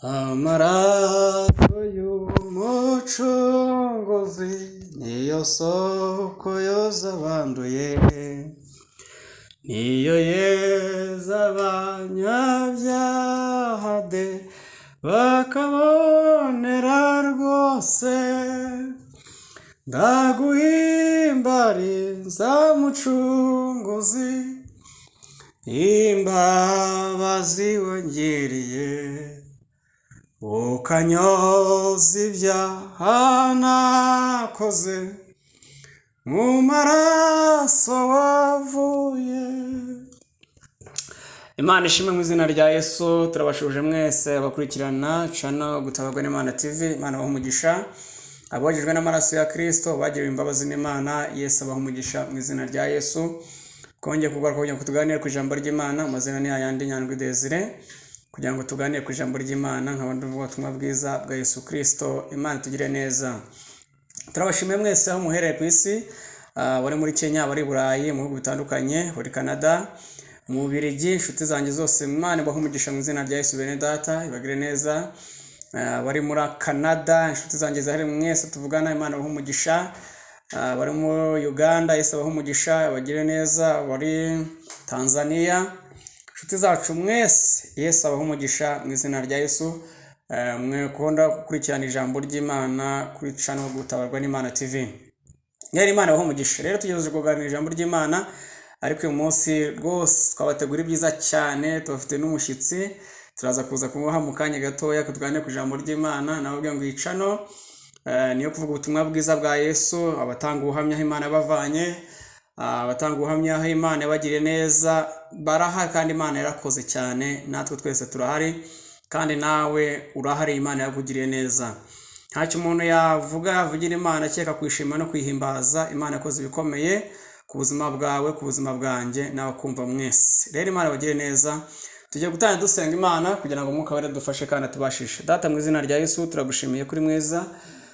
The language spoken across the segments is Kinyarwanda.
Amaraso y'umucunguzi niyo soko yoza abanduye, niyo yeza abanyabyaha de bakabonera rwose. Ndaguhimbariza mucunguzi, imbabazi wangiriye, ukanyoza ibyaha nakoze mu maraso wavuye. Imana ishimwe mu izina rya Yesu. Turabashuje mwese abakurikirana channel Gutabarwa n'Imana TV. Imana abaha umugisha abogejwe n'amaraso ya Kristo, bagiriwe imbabazi n'Imana. Yesu abaha umugisha mu izina rya Yesu. Kongeye kugaruka kugira ngo tuganire ku ijambo ry'Imana. Amazina ni ayandi Nyandwi Desire, kugira ngo tuganire ku ijambo ry'Imana nk'abandi bavuga ubutumwa bwiza bwa Yesu Kristo. Imana tugire neza. Turabashimiye mwese aho muhereye ku isi, bari muri Kenya, bari Burayi, mu bihugu bitandukanye, bari Canada, mu Bubiligi, inshuti zanjye zose. Imana ibaha umugisha mu izina rya Yesu. Bene data ibagire neza. Bari muri Canada, inshuti zanjye zahari mwese tuvugana, Imana ibaha umugisha. Bari muri Uganda, Yesu abaha umugisha, bagire neza. Bari Tanzania, inshuti zacu mwese, Yesu abaha umugisha mu izina rya Yesu. Mwe kunda gukurikirana ijambo ry'Imana kuri channel Gutabarwa n'Imana TV. Nyari Imana abaha umugisha. Rero tugejeje kuganira ijambo ry'Imana, ariko uyu munsi rwose twabategura ibyiza cyane. Tubafite n'umushyitsi, turaza kuza kumuha mu kanya gatoya kutuganira ku ijambo ry'Imana. Nababwiye ngo iyi channel niyo kuvuga ubutumwa bwiza bwa Yesu, abatanga ubuhamya aho Imana yabavanye, abatanga ubuhamya aho Imana yabagiriye neza. Barahari kandi Imana yarakoze cyane, natwe twese turahari kandi nawe urahari, Imana yakugiriye neza. Ntacyo umuntu yavuga avugira Imana akeka kwishima no kwihimbaza. Imana yakoze ibikomeye ku buzima bwawe, ku buzima bwanjye, nawe kumva mwese. Rero Imana bagire neza. Tugiye gutangira dusenga Imana kugira ngo Umwuka Wera dufashe kandi atubashishe. Data mu izina rya Yesu turagushimiye kuri mwiza.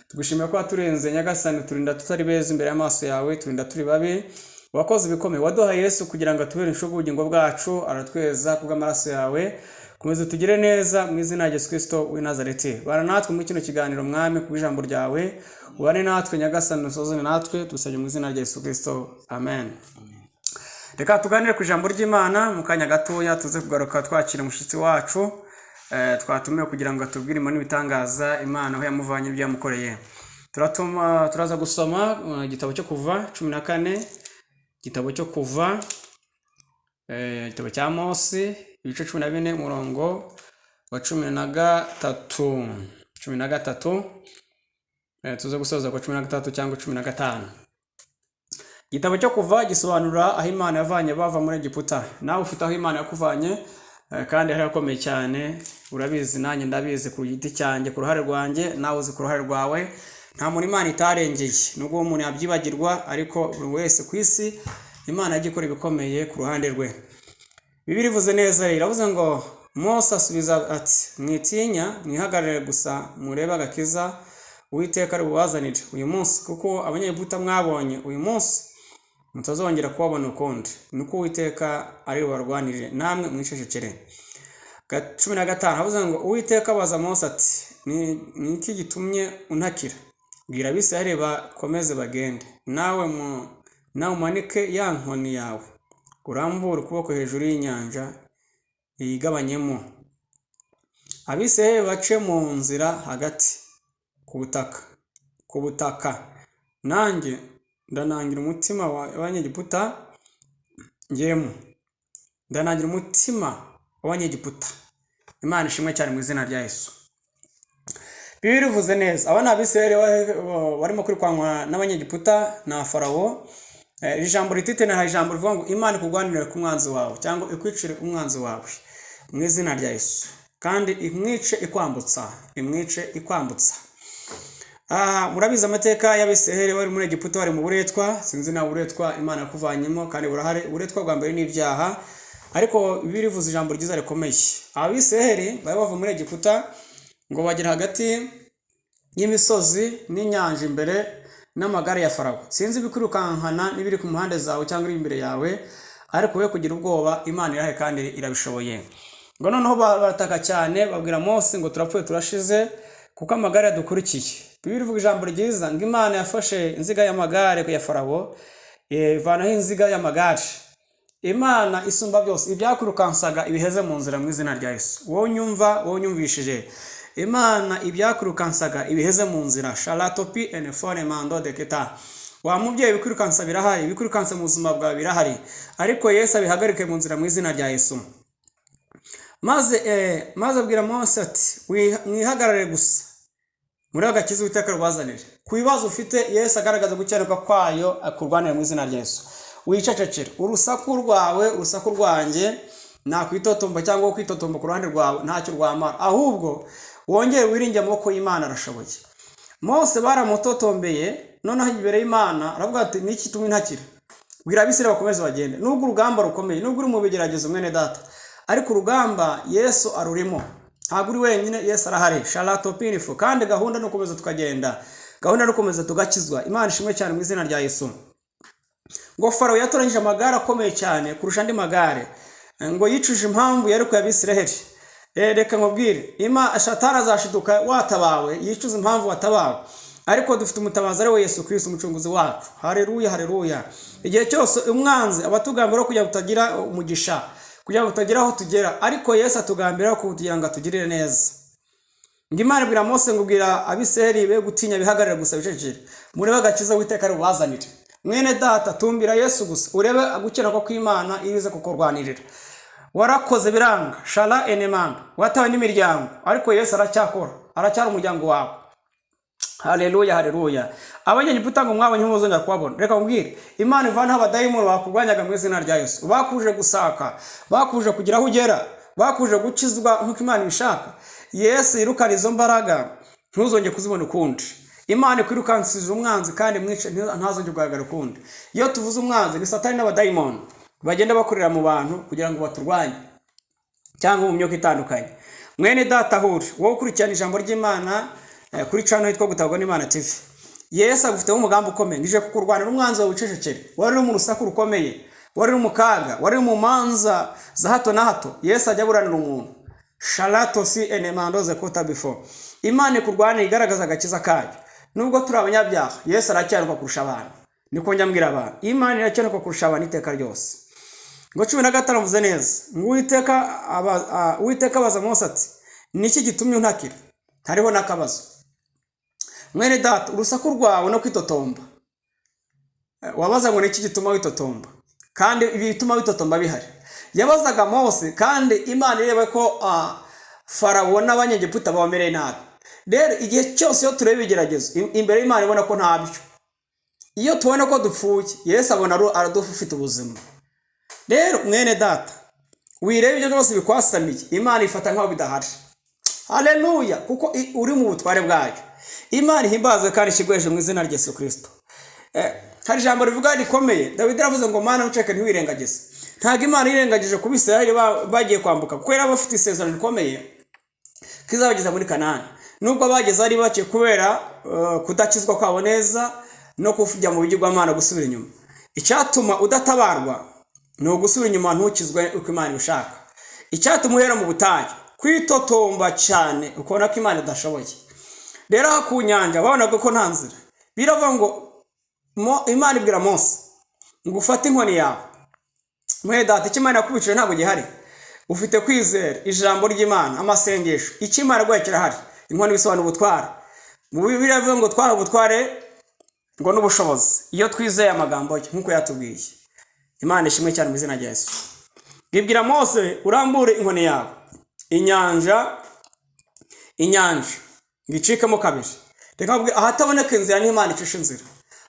Tugushimiye ko waturenze Nyagasani, turinda tutari beza imbere y'amaso yawe, turinda turi babi. Wakoze ibikomeye, waduha Yesu kugira ngo atubere inshugu ubugingo bwacu, aratweza kubw'amaraso yawe. Komeza tugire neza mu izina rya Yesu Kristo w'i Nazareti. Bana natwe muri kino kiganiro Mwami ku ijambo ryawe. Ubane natwe Nyagasani, usozane natwe, dusabye mu izina rya Yesu Kristo. Amen. Reka tuganire ku ijambo ry'Imana mu kanya gatoya, tuze kugaruka twakira umushyitsi wacu twatumiwe kugira ngo atubwire imana n'ibitangaza Imana aho yamuvanye ibyo yamukoreye. Turaza gusoma igitabo cyo Kuva 14, igitabo cyo Kuva, igitabo cya Mose, ibice 14 umurongo wa 13. Tuze gusoza kwa 13 cyangwa 15. Igitabo cyo Kuva gisobanura aho Imana yavanye bava muri Egiputa. Nawe ufite aho Imana yakuvanye kandi hari akomeye cyane, urabizi nanjye ndabizi ku giti cyanjye, ku ruhare rwanjye, nawe uzi ku ruhare rwawe. Nta muntu Imana itarengeye, nubwo umuntu yabyibagirwa, ariko buri wese ku isi Imana yagikora ibikomeye ku ruhande rwe. Bibiliya ivuze neza, iravuze ngo Mose asubiza ati, mwitinya mwihagarare gusa murebe agakiza Uwiteka ari bubazanire uyu munsi, kuko abanyegiputa mwabonye uyu munsi mutazongera kubabona ukundi. Nuko Uwiteka ari bubarwanirire, namwe mwicecekere. 15 havuze ngo Uwiteka abaza Mose ati, ni iki gitumye untakira? Bwira Abisirayeli bakomeze bagende, nawe umanike ya nkoni yawe, urambure ukuboko hejuru y'inyanja igabanyemo, Abisirayeli bace mu nzira hagati ku butaka. Nanjye ndanangira umutima w'Abanyegiputa ngemo, ndanangira umutima w'Abanyegiputa. Imana ishimwe cyane mu izina rya Yesu. Bibiliya ivuze neza, abana Abisirayeli barimo kwirukanwa n'Abanyegiputa na Farawo. Iri jambo ritite na ijambo rivuga ngo Imana ikugwanirire ku mwanzi wawe, cyangwa ikwicire umwanzi wawe mu izina rya Yesu, kandi imwice ikwambutsa. Murabizi amateka y'Abisirayeli bari muri Egiputa, bari mu buretwa. Sinzi na buretwa Imana yakuvanyemo, kandi burahari. Uburetwa bwa mbere n'ibyaha, ariko Bibiliya ivuze ijambo ryiza rikomeye. Abisirayeli bari bava muri Egiputa ngo bagera hagati y'imisozi n'inyanja imbere n'amagare ya Farawo. Sinzi bikwirukankana n'ibiri ku muhanda zawe cyangwa iri imbere yawe, ariko we kugira ubwoba, Imana irahe kandi irabishoboye. ngo noneho barataka cyane babwira Mose ngo turapfuye turashize kuko amagare yadukurikiye. Bibiri ivuga ijambo ryiza ngo Imana yafashe inziga y'amagare ya Farawo ivanaho inziga y'amagare. Imana isumba byose ibyakurukansaga ibiheze mu nzira mu izina rya Yesu. Wowe nyumva, wowe nyumvishije, Imana ibyakurukansaga ibiheze mu nzira. Shalatopi enefone mando deketa. Wa mubyeyi bikwirukansa birahari, bikwirukansa mu buzima bwawe birahari, ariko Yesu abihagarike mu nzira mu izina rya Yesu. Maze abwira Mose ati mwihagarare gusa muri agakiza Uwiteka rwazanire. Ku bibazo ufite Yesu agaragaza gukenuka kwayo akurwanira mu izina rya Yesu. Wicecekera urusaku rwawe, urusaku rwanjye nta kwitotomba cyangwa kwitotomba ku ruhande rwawe ntacyo rwamara, ahubwo wongere wiringe amaboko y'Imana arashoboye. Mose baramutotombeye, noneho imbere y'Imana aravuga ati niki tumwe ntakira. Bwira Abisirayeli bakomeze bagende. Nubwo urugamba rukomeye, nubwo uri mu bigeragezo mwene data, ariko urugamba Yesu arurimo. Ntabwo uri wenyine, Yesu arahari. Shalatopinifu. Kandi gahunda no komeza tukagenda, gahunda no komeza tugakizwa. Imana ishimwe cyane mu izina rya Yesu. Ngo Farawo yatoranyije amagare akomeye cyane kurusha andi magare, ngo yicuje impamvu yari ku Abisirayeli. Reka nkubwire, Satani azashiduka watabawe, yicuza impamvu watabawe, ariko dufite umutabazi ari we Yesu Kristo umucunguzi wacu. Haleluya, haleluya. Igihe cyose umwanzi abatugambira kujya kutagira umugisha, kugira ngo tugere aho tugera, ariko Yesu atugambira kugira ngo atugirire neza. Ngo Imana ibwira Mose ngo ubwira Abisirayeli be gutinya bihagarare gusa bicecekere, murebe agakiza Uwiteka rubazanire. Mwene data tumbira Yesu gusa, urebe agukenuka kw'Imana irize kukurwanirira. Warakoze biranga, shala enemanda, watawe n'imiryango, ariko Yesu aracyakora, aracyari umuryango wawe. Haleluya, haleluya. Abanyegiputa ngo mwabonye muzongera kubabona. Reka mbwire, Imana ivana abadayimoni bakurwanyaga mu izina rya Yesu. Bakuje gusaka, bakuje kugira aho ugera, bakuje gukizwa nk'uko Imana ibishaka. Yesu yirukana izo mbaraga, ntuzongere kuzibona ukundi. Imana ikwirukansije umwanzi kandi mwice ntazongere kugaragara ukundi. Iyo tuvuze umwanzi ni Satani n'abadayimoni bagenda bakorera mu bantu kugira ngo baturwanye cyangwa mu myuka itandukanye. Mwene data huri, wowe ukurikirana ijambo ry'Imana kuri channel yitwa Gutahurwa n'Imana TV. Yesu agufiteho umugambi ukomeye, nije kukurwanira umwanzi wawe wicecekere. Wari mu rusaku rukomeye, wari mu kaga, wari mu manza za hato na hato, Yesu ajya buranira umuntu. Shalatosi enemando zekota before. Imana ikurwanira igaragaza agakiza kayo. Nubwo turi abanyabyaha, Yesu aracyanuka kurusha abantu. Niko njya mbwira abantu, Imana iracyanuka kurusha abantu iteka ryose. Ngo 15 mvuze neza, ngo Uwiteka abaza Mose ati niki gitumye untakira? Hariho nakabazo. Mwene data, urusaku rwawe no kwitotomba, wabaza ngo niki gituma witotomba? Kandi ibi bituma witotomba bihari. Yabazaga Mose, kandi Imana ireba ko Farawo n'abanyegiputa bamereye nabi. Rero igihe cyose iyo tureba ibigeragezo imbere y'Imana ibona ko ntabyo, iyo tubona ko dupfuye, Yesu abona aradufite ubuzima. Rero mwene data, wirebe ibyo byose bikwasamiye, Imana ifata nkaho bidahari. Haleluya, kuko uri mu butware bwayo. Imana ihimbazwe kandi ishigweje mu izina rya Yesu Kristo. Hari ijambo rivuga rikomeye, Dawidi aravuze ngo Mana uceke ntiwirengagize. Ntago Imana irengagije ku Bisirayeli bagiye kwambuka, kuko yari bafite isezerano rikomeye kizabageza muri Kanani. Nubwo bageze ari bake kubera kudakizwa kwabo neza no kujya mu bigirwamana gusubira inyuma. Icyatuma udatabarwa ni ugusubira inyuma ntukizwe uko Imana ibishaka. Icyatuma uhera mu butayu kwitotomba cyane ukabona ko Imana idashoboye. Rero ku nyanja babonaga ko nta nzira, biravuga ngo Imana ibwira Mose ngo ufate inkoni yawe. Mwene data, icyo Imana yakubicira ntabwo gihari. Ufite kwizera ijambo ry'Imana, amasengesho, icyo Imana rwaye kirahari. Inkoni bisobanura ubutware. Mu Bibiliya bivuga ngo twara ubutware ngo n'ubushobozi iyo twizeye amagambo ye nkuko yatubwiye. Imana ishimwe cyane mu izina rya Yesu. Bibwira Mose urambure inkoni yawe, inyanja ngicikemo kabiri. Reka mvuge ahataboneka inzira ni Imana icisha inzira.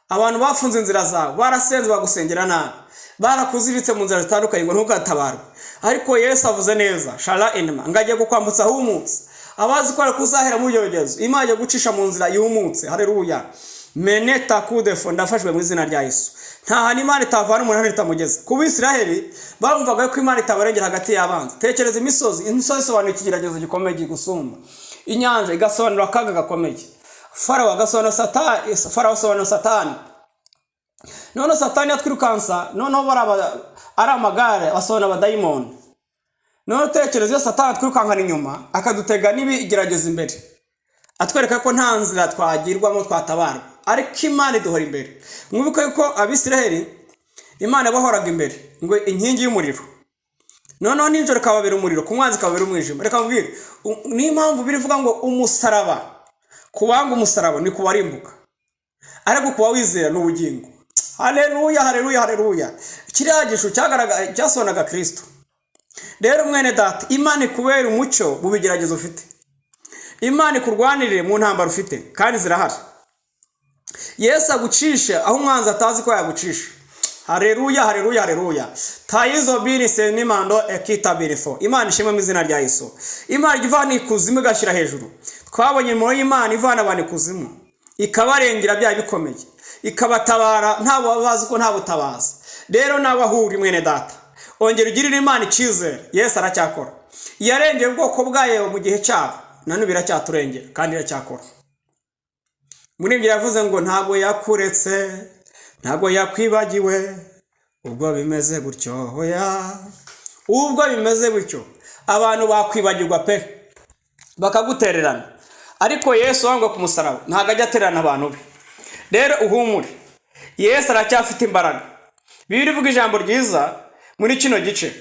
Abantu bafunze inzira zawe, barasenze bagusengera nabi, barakuziritse mu nzira zitandukanye ngo ntukatabarwe, ariko Yesu avuze neza, shala enema, ngagiye gukwambutsa humutse. Abazi ko kuzahera mu byogezo, Imana igiye gucisha mu nzira yumutse. Haleluya. Meneta kudefo, ndafashwe mu izina rya Yesu. Nta hana Imana itavana umuntu hano itamugeza. Ku Bisirayeli bumvaga ko Imana itabarengera hagati y'abanzi. Tekereza imisozi isobanura ikigeragezo gikomeye gusumba. Inyanja igasobanura akaga gakomeye. Farawo agasobanura Satani, Farawo asobanura Satani. None Satani yatwirukansa, noneho ari amagare asobanura abadayimoni. no tekereza iyo Satani twirukankana inyuma akadutega n'ibigerageza imbere atwereka ko nta nzira twagirwamo twatabarwa, ariko Imana iduhora imbere. Mwibuke yuko Abisiraheli Imana bahoraga imbere ngo inkingi y'umuriro, noneho nijoro kababera umuriro, ku mwanzi kababera umwijima. Reka mbwire ni impamvu birivuga ngo umusaraba, kubanga umusaraba ni kubarimbuka, ariko kuba wizera n'ubugingo. Haleluya, haleluya, haleluya. Kiriya gishu cyasonaga Kristo. Rero mwene data, Imana ikubera umucyo mu bigeragezo ufite, Imana ikurwanirire mu ntambara ufite, kandi zirahari. Yesu agucisha aho umwanzi atazi ko yagucisha. Haleluya, haleluya, haleluya. Taizo biri senimando ekitabirifo. Imana ishimwe mu izina rya Yesu. Imana ivana ikuzimu igashira hejuru. Twabonye mu Imana ivana abantu ikuzimu ikabarengera bya bikomeye, ikabatabara ntabo bazi ko nta butabaza. Rero nabahuri mwene data, ongera ugirira Imana icyizere. Yesu aracyakora. Yarengeye ubwoko bwayo mu gihe cyabo, nanu biracyaturengera kandi iracyakora. Muri ibyo yavuze ngo ntago yakuretse, ntago yakwibagiwe, ubwo bimeze gutyo hoya, ubwo bimeze gutyo abantu bakwibagirwa pe bakagutererana, ariko Yesu wanga ku musaraba ntago ajya atererana abantu be. Rero uhumure, Yesu aracyafite imbaraga. Bibiri ivuga ijambo ryiza muri kino gice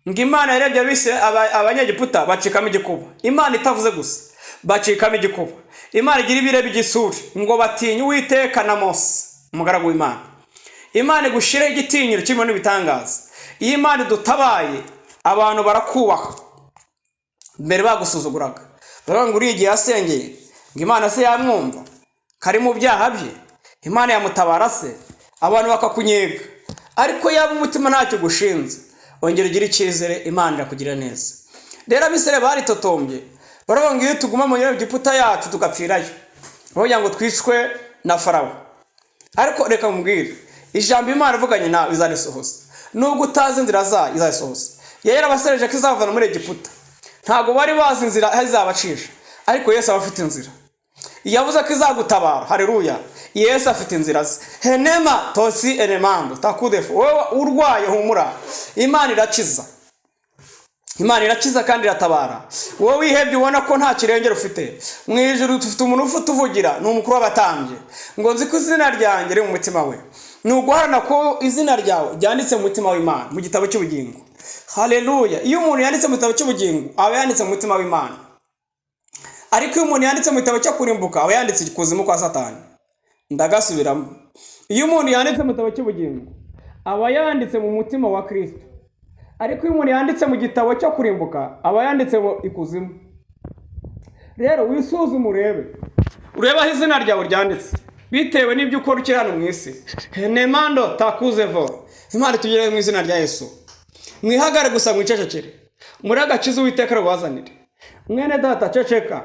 ngo Imana yarebye abanyegiputa bacikamo igikuba. Imana itavuze gusa, bacikamo igikuba. Imana igira ibirebe igisuri ngo batinye Uwiteka na Mose umugaragu w'Imana. Imana igushire igitinyiro kirimo n'ibitangaza. Iyo Imana idutabaye abantu barakubaha, mbere bagusuzuguraga baravuga ngo urigiye asengeye ngo Imana se yamwumva, kari mu byaha bye, Imana yamutabara se, abantu bakakunyega. Ariko yaba umutima ntacyo gushinze, ongera ugira icyizere, Imana irakugirira neza. Rero Abisirayeli baritotombye baravuga ngo iyo tuguma mu Egiputa yacu tugapfirayo, bavuga ngo twicwe na Farawo. Ariko reka mubwire, ijambo Imana ivuganye nawe izarisohoza, nubwo utazi inzira zayo izayisohoza. Yari abasereje ko izavana muri Egiputa, ntago bari bazi inzira izabacisha, ariko Yesu abafite inzira. Yavuze ko izagutabara. Haleluya. Yesu afite inzira ze. Henema tosi enemando takudefu. Wowe urwaye humura, Imana irakiza. Imana irakiza kandi iratabara. Wowe wihebye ubona ko nta kirengero ufite, mu ijuru dufite umuntu ufite uvugira, ni umukuru w'abatambye, ngo nzi ko izina ryanjye riri mu mutima we. Ni uguharana ko izina ryawe ryanditse mu mutima w'Imana mu gitabo cy'ubugingo. Haleluya. Iyo umuntu yanditse mu gitabo cy'ubugingo aba yanditse mu mutima w'Imana, ariko iyo umuntu yanditse mu gitabo cyo kurimbuka aba yanditse ikuzimu kwa Satani. Ndagasubiramo, iyo umuntu yanditse mu gitabo cy'ubugingo aba yanditse mu mutima wa Kristo, ariko iyo umuntu yanditse mu gitabo cyo kurimbuka aba yanditse mu ikuzimu. Rero wisuzume urebe aho izina ryawe ryanditse bitewe n'ibyo ukora ukiri hano mu isi. Nemando takuzevo. Imana tugire mu izina rya Yesu. Mwihagare gusa mwicecekere, muri agakiza Uwiteka rubazanire. Mwene data ceceka,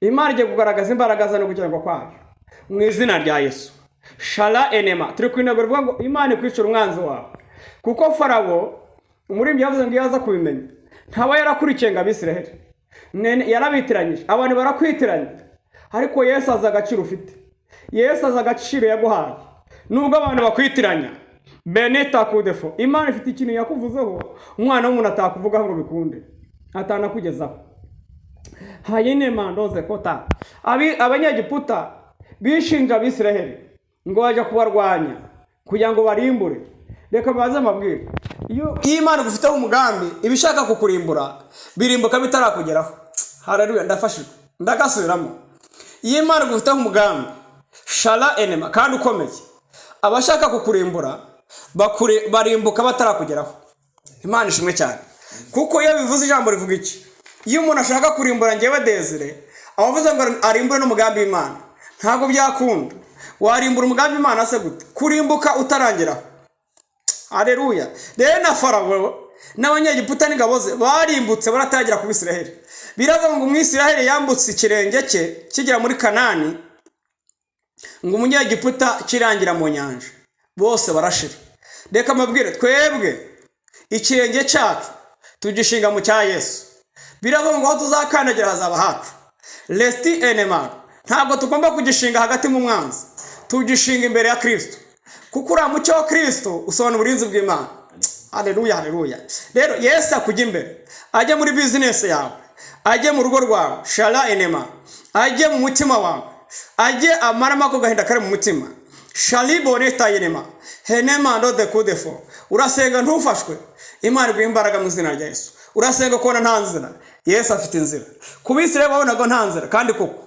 Imana igiye kugaragaza imbaraga zayo kugirango kwayo mu izina rya Yesu. Shala enema. Turi kwinago rivuga ngo Imana ikwicira umwanzi wawe, kuko Farawo umuririmbyi yavuze ngo yaza kubimenya ntaba yarakurikiye ngo Abisiraheli, yarabitiranyije, abantu barakwitiranya. Ariko Yesu azi agaciro ufite, Yesu azi agaciro yaguhaye, nubwo abantu bakwitiranya. Beneta kudefo. Imana ifite ikintu yakuvuzeho umwana w'umuntu atakuvugaho ngo bikunde, atanakugezaho. Hayine mandoze kota. Abanyegiputa bishinja Abisiraheli ngo baje kubarwanya kugira ngo barimbure. Reka baze amabwire, iyo Imana igufiteho umugambi ibishaka kukurimbura birimbuka bitarakugeraho. Haleluya. Ndafashijwe, ndagasubiramo. Iyo Imana igufiteho umugambi shala enema kandi ukomeye, abashaka kukurimbura barimbuka batarakugeraho. Imana ishimwe cyane, kuko iyo bivuze ijambo rivuga iki? Iyo umuntu ashaka kurimbura ngewe Desire abavuze ngo arimbure n'umugambi w'Imana, ntabwo byakunda. Warimbura umugambi w'Imana se gute? Kurimbuka utarangeraho. Haleluya. Rero na Farawo n'abanyegiputa n'ingabo ze barimbutse baratagera ku Bisiraheli. Biravuga ngo Umwisiraheli yambutse ikirenge cye kigera muri Kanani, ngo umunyegiputa kirangira mu nyanja, bose barashira. Reka mabwire, twebwe ikirenge cyacu tugishinga mu cya Yesu. Biravuga ngo aho tuzakandagira hazaba hacu. Resti enema. Ntabwo tugomba kugishinga hagati mu mwanzi, tugishinga imbere ya Kristo, kuko uriya mucyo wa Kristo usobanura uburinzi bw'Imana. Haleluya, haleluya. Rero Yesu akujya imbere ajye muri business yawe, ajye mu rugo rwawe, shala enema, ajye mu mutima wawe, ajye amarama ko gahinda kare mu mutima, shalibo neta enema, henema ndo de kudefo. Urasenga ntufashwe, Imana iguha imbaraga mu izina rya Yesu. Urasenga kubona nta nzira, Yesu afite inzira. Kubisire babonaga nta nzira, kandi koko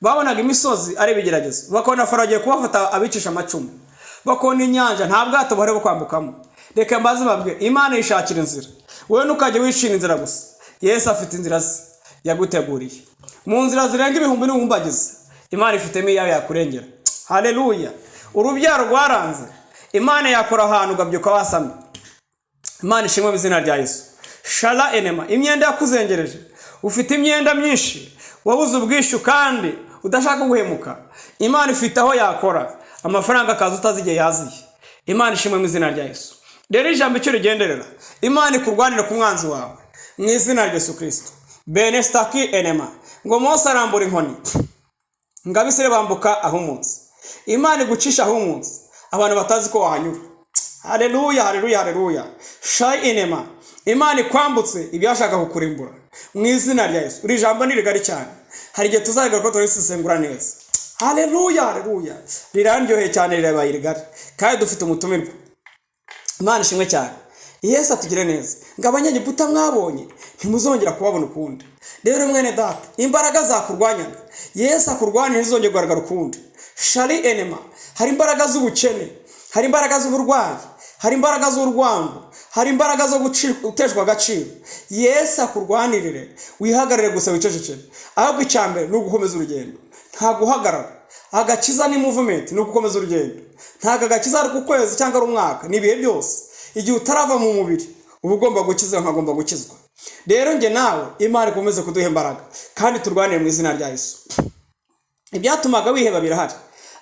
babonaga imisozi ari bigeragezo, bakona Farawo agiye kubafata abicisha amacumu, bakona inyanja nta bwato buhari bwo kwambukamo. Reka mbaze babwire, Imana yishakira inzira, wowe ntukajye wishira inzira gusa. Yesu afite inzira ze yaguteguriye, mu nzira zirenga ibihumbi n'ibihumbagiza Imana ifitemo iyawe yakurengera. Haleluya. Urubyaro rwaranze, Imana yakora ahantu ugabyuka wasamye. Imana ishimwe mu izina rya Yesu. Shala enema, imyenda yakuzengereje, ufite imyenda myinshi, wabuze ubwishyu kandi udashaka guhemuka, Imana ifite aho yakora amafaranga akaza utazi igihe yaziye. Imana ishimwe mu izina rya Yesu. Rero ijambo icyo rigenderera, Imana ikurwanira ku mwanzi wawe mu izina rya Yesu Kristo. Benestaki enema, ngo Mose arambura inkoni ngo Abisirayeli bambuka ahumutse. Imana igucisha ahumutse abantu batazi ko wahanyura. Haleluya, haleluya, haleluya. Shai enema, Imana ikwambutse ibyashaka kukurimbura mu izina rya Yesu. Iri jambo ni rigari cyane, hari igihe tuzayiga ko turisesengura neza. Haleluya, haleluya. Rirandyoheye cyane, rirabaye rigari kandi dufite umutumirwa. Imana ishimwe cyane. Yesu atugire neza, ngo abanyegiputa mwabonye ntimuzongera kubabona ukundi. Rero mwene data, imbaraga zakurwanyaga Yesu akurwanira ntizongere kugaragara ukundi. Shali enema, hari imbaraga z'ubukene, hari imbaraga z'uburwayi, hari imbaraga z'urwango, hari imbaraga zo guteshwa agaciro. Yesu akurwanirire, wihagarare gusa wicecekere. Ahubwo icyambere ni ugukomeza urugendo, nta guhagarara. Agakiza ni movement, ni ugukomeza urugendo. Ntago agakiza ari ku kwezi cyangwa ari umwaka, ni ibihe byose. Igihe utarava mu mubiri uba ugomba gukiza, nkagomba gukizwa. Rero njye nawe Imana ikomeze kuduha imbaraga kandi turwanire mu izina rya Yesu. Ibyatumaga wiheba birahari,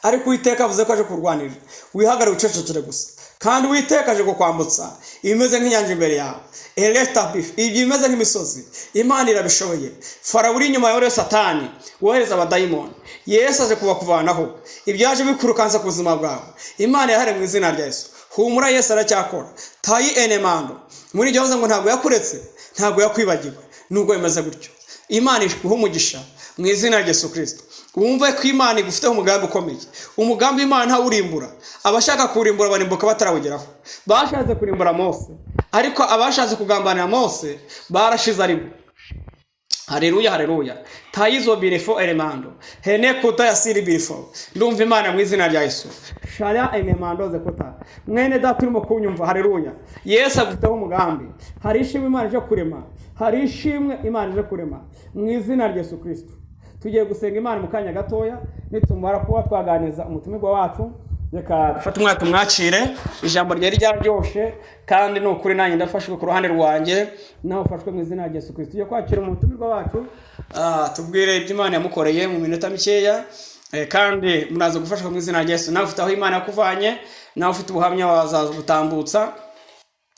ariko Uwiteka avuze ko aje kurwanirira. Wihagarare ucecekere gusa, kandi Uwiteka aje kukwambutsa ibimeze nk'inyanja imbere yawe. Ibyo bimeze nk'imisozi, Imana irabishoboye. Farawo uri inyuma ya Satani wohereza abadayimoni, Yesu aje kubakuvanaho. Ibyaje bikurukansa ku buzima bwawe, Imana yahare mu izina rya Yesu. Humura, Yesu aracyakora. Tayi enemando, muri iryo ngo ntabwo yakuretse, ntabwo yakwibagiwe. Nubwo bimeze gutyo, Imana iguha umugisha mu izina rya Yesu Kristo. Wumve ko Imana igufiteho umugambi ukomeye. Umugambi Imana ntawurimbura. Abashaka kurimbura barimbuka batarawugeraho. Bashatse kurimbura Mose, ariko abashatse kugambanira Mose barashize aribo. Haleluya, haleluya. Tayizo birefo elemando, hene kuta yasiri birefo. Ndumva Imana mu izina rya Yesu. Shaya elemando ze kuta. Mwene data urimo kunyumva, haleluya. Yesu agufiteho umugambi. Hari ishimwe Imana ije kurema, hari ishimwe Imana ije kurema mu izina rya Yesu Kristo. Tugiye gusenga Imana mu kanya gatoya, nitumara kuba twaganiza umutumirwa wacu. Reka dufate umwanya tumwakire. Ijambo ryari ryaryoshye kandi ni ukuri nanjye ndafashwe ku ruhande rwanjye, nawe ufashwe mu izina rya Yesu Kristo. Tugiye kwakira umutumirwa wacu, tubwire ibyo Imana yamukoreye mu minota mikeya, kandi muraza gufashwa mu izina rya Yesu. Nawe ufite aho Imana yakuvanye, nawe ufite ubuhamya wazaza gutambutsa.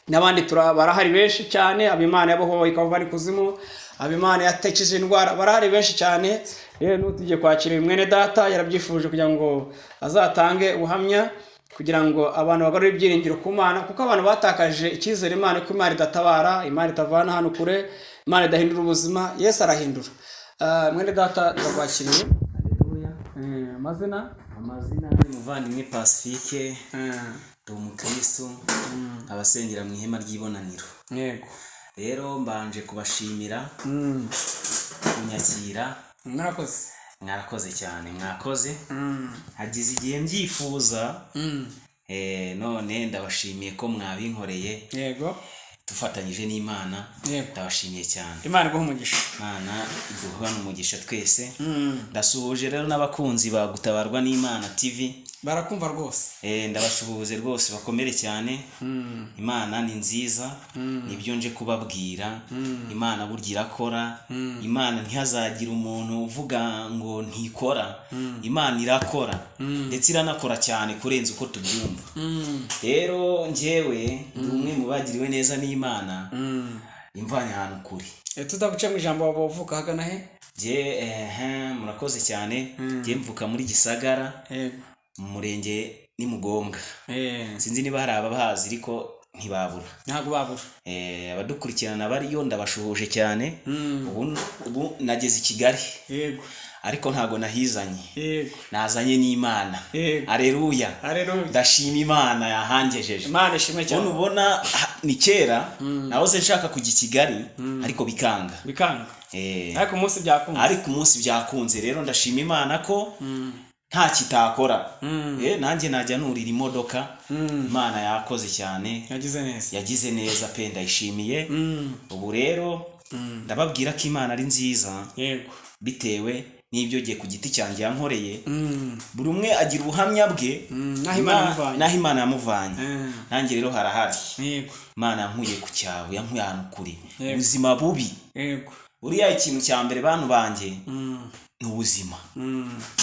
N'abandi barahari benshi cyane, ab'Imana yabohoye ikavana ikuzimu, ab'Imana yatekije indwara, barahari benshi cyane. Rero n'utugiye kwakira mwene data yarabyifuje kugira ngo azatange ubuhamya, kugira ngo abantu bagarure ibyiringiro ku Mana, kuko abantu batakaje icyizere Imana ko Imana idatabara, Imana itavana hano kure, Imana idahindura ubuzima. Yesu arahindura. Mwene data ndakwakiriye. Haleluya. Amazina ni Muvandimwe Pacifique, ndi umukristo, abasengera mu ihema ry'ibonaniro. Yego. Rero mbanje kubashimira kunyakira. Mwarakoze cyane, mwakoze. Hagize igihe mbyifuza, none ndabashimiye ko mwabinkoreye. Yego. Tufatanyije n'Imana, ndabashimiye cyane. Imana iguha umugisha. Imana iguha umugisha twese. Ndasuhuje rero n'abakunzi ba Gutabarwa n'Imana TV. Barakumva rwose. Ndabashuhuze rwose bakomere cyane. Imana ni nziza, nibyo nje kubabwira. Imana burya irakora. Imana ntihazagira umuntu uvuga ngo ntikora. Imana irakora, ndetse iranakora cyane kurenza uko tubyumva. Rero njyewe ndi umwe mu bagiriwe neza n'Imana, imvanye ahantu kuri. Tudaguca mu ijambo wavuka hagana he? Murakoze cyane. Njye mvuka muri Gisagara, mu murenge ni Mugombwa. Sinzi niba hari ababazi, ariko ntibabura. ntago babura. Abadukurikirana bariyo ndabashuhuje cyane. Ubu nageze i Kigali. Yego. Ariko ntago nahizanye. Yego. Nazanye n'Imana. Haleluya. Ndashima Imana yahangejeje. Imana ishimwe cyane. Ubona ni kera naho se nshaka kujya i Kigali ariko bikanga. Ariko umunsi byakunze rero ndashima Imana ko nta kitakora. Nanjye najya nurira imodoka. Imana yakoze cyane. Yagize neza pe ndayishimiye. Ubu rero ndababwira ko Imana ari nziza. Yego. Bitewe n'ibyo giye ku giti cyanjye yankoreye. Buri umwe agira ubuhamya bwe naho Imana yamuvanye. Nanjye rero harahari. Yego. Imana yankuye ku cyawe, yankuye ahantu kure. Ubuzima bubi. Yego. Uriya ikintu cya mbere bantu banjye ni ubuzima.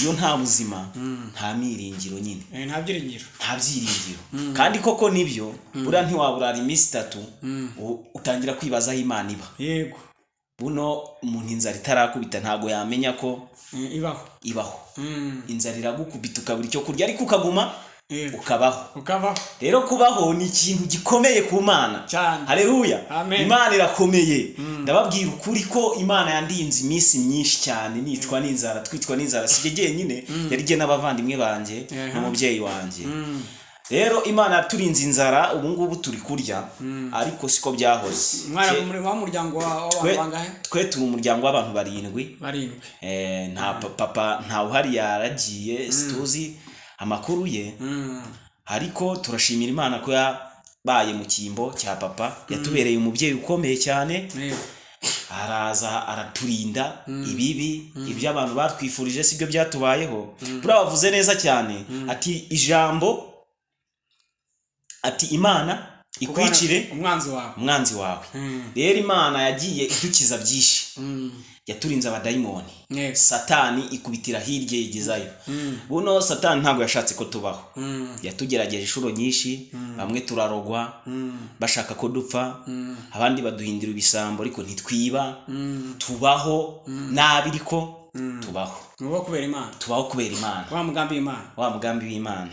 Iyo nta buzima nta miringiro nyine. Nta byiringiro. Kandi koko nibyo buriya ntiwaburara iminsi 3 utangira kwibaza aho Imana iba. Yego. Buno umuntu inzara itarakubita ntago yamenya ko ibaho. Inzara iragukubita ukabura icyo kurya ariko ukaguma ukabaho. Rero kubaho ni ikintu gikomeye ku Mana. Haleluya. Imana irakomeye. Ndababwira ukuri ko Imana yandinze iminsi myinshi cyane twicwa n'inzara sije nyine yarige n'abavandimwe banje n'umubyeyi wanje. Rero Imana yaturinze inzara ubu ngubu turi kurya ariko siko byahoze. Mwana wa muryango w'abantu bangahe? Twe turi umuryango w'abantu 7. Nta papa nta uhari yaragiye situzi amakuru ye. Ariko turashimira Imana ko yabaye mu kimbo cya papa. Yatubereye umubyeyi ukomeye cyane. Araza araturinda ibibi ibyo abantu batwifurije sibyo byatubayeho. Burabavuze neza cyane ati ijambo ati Imana ikwicire umwanzi wawe. Rero Imana yagiye idukiza byinshi. Yaturinze abadayimoni. Satani ikubitira hirye yigezayo. Buno Satani ntabwo yashatse ko tubaho. Yatugerageje inshuro nyinshi. Bamwe turarogwa bashaka ko dupfa. Abandi baduhindira ibisambo ariko ntitwiba. Tubaho nabi ariko tubaho. Tubaho kubera Imana. Wa mugambi w'Imana.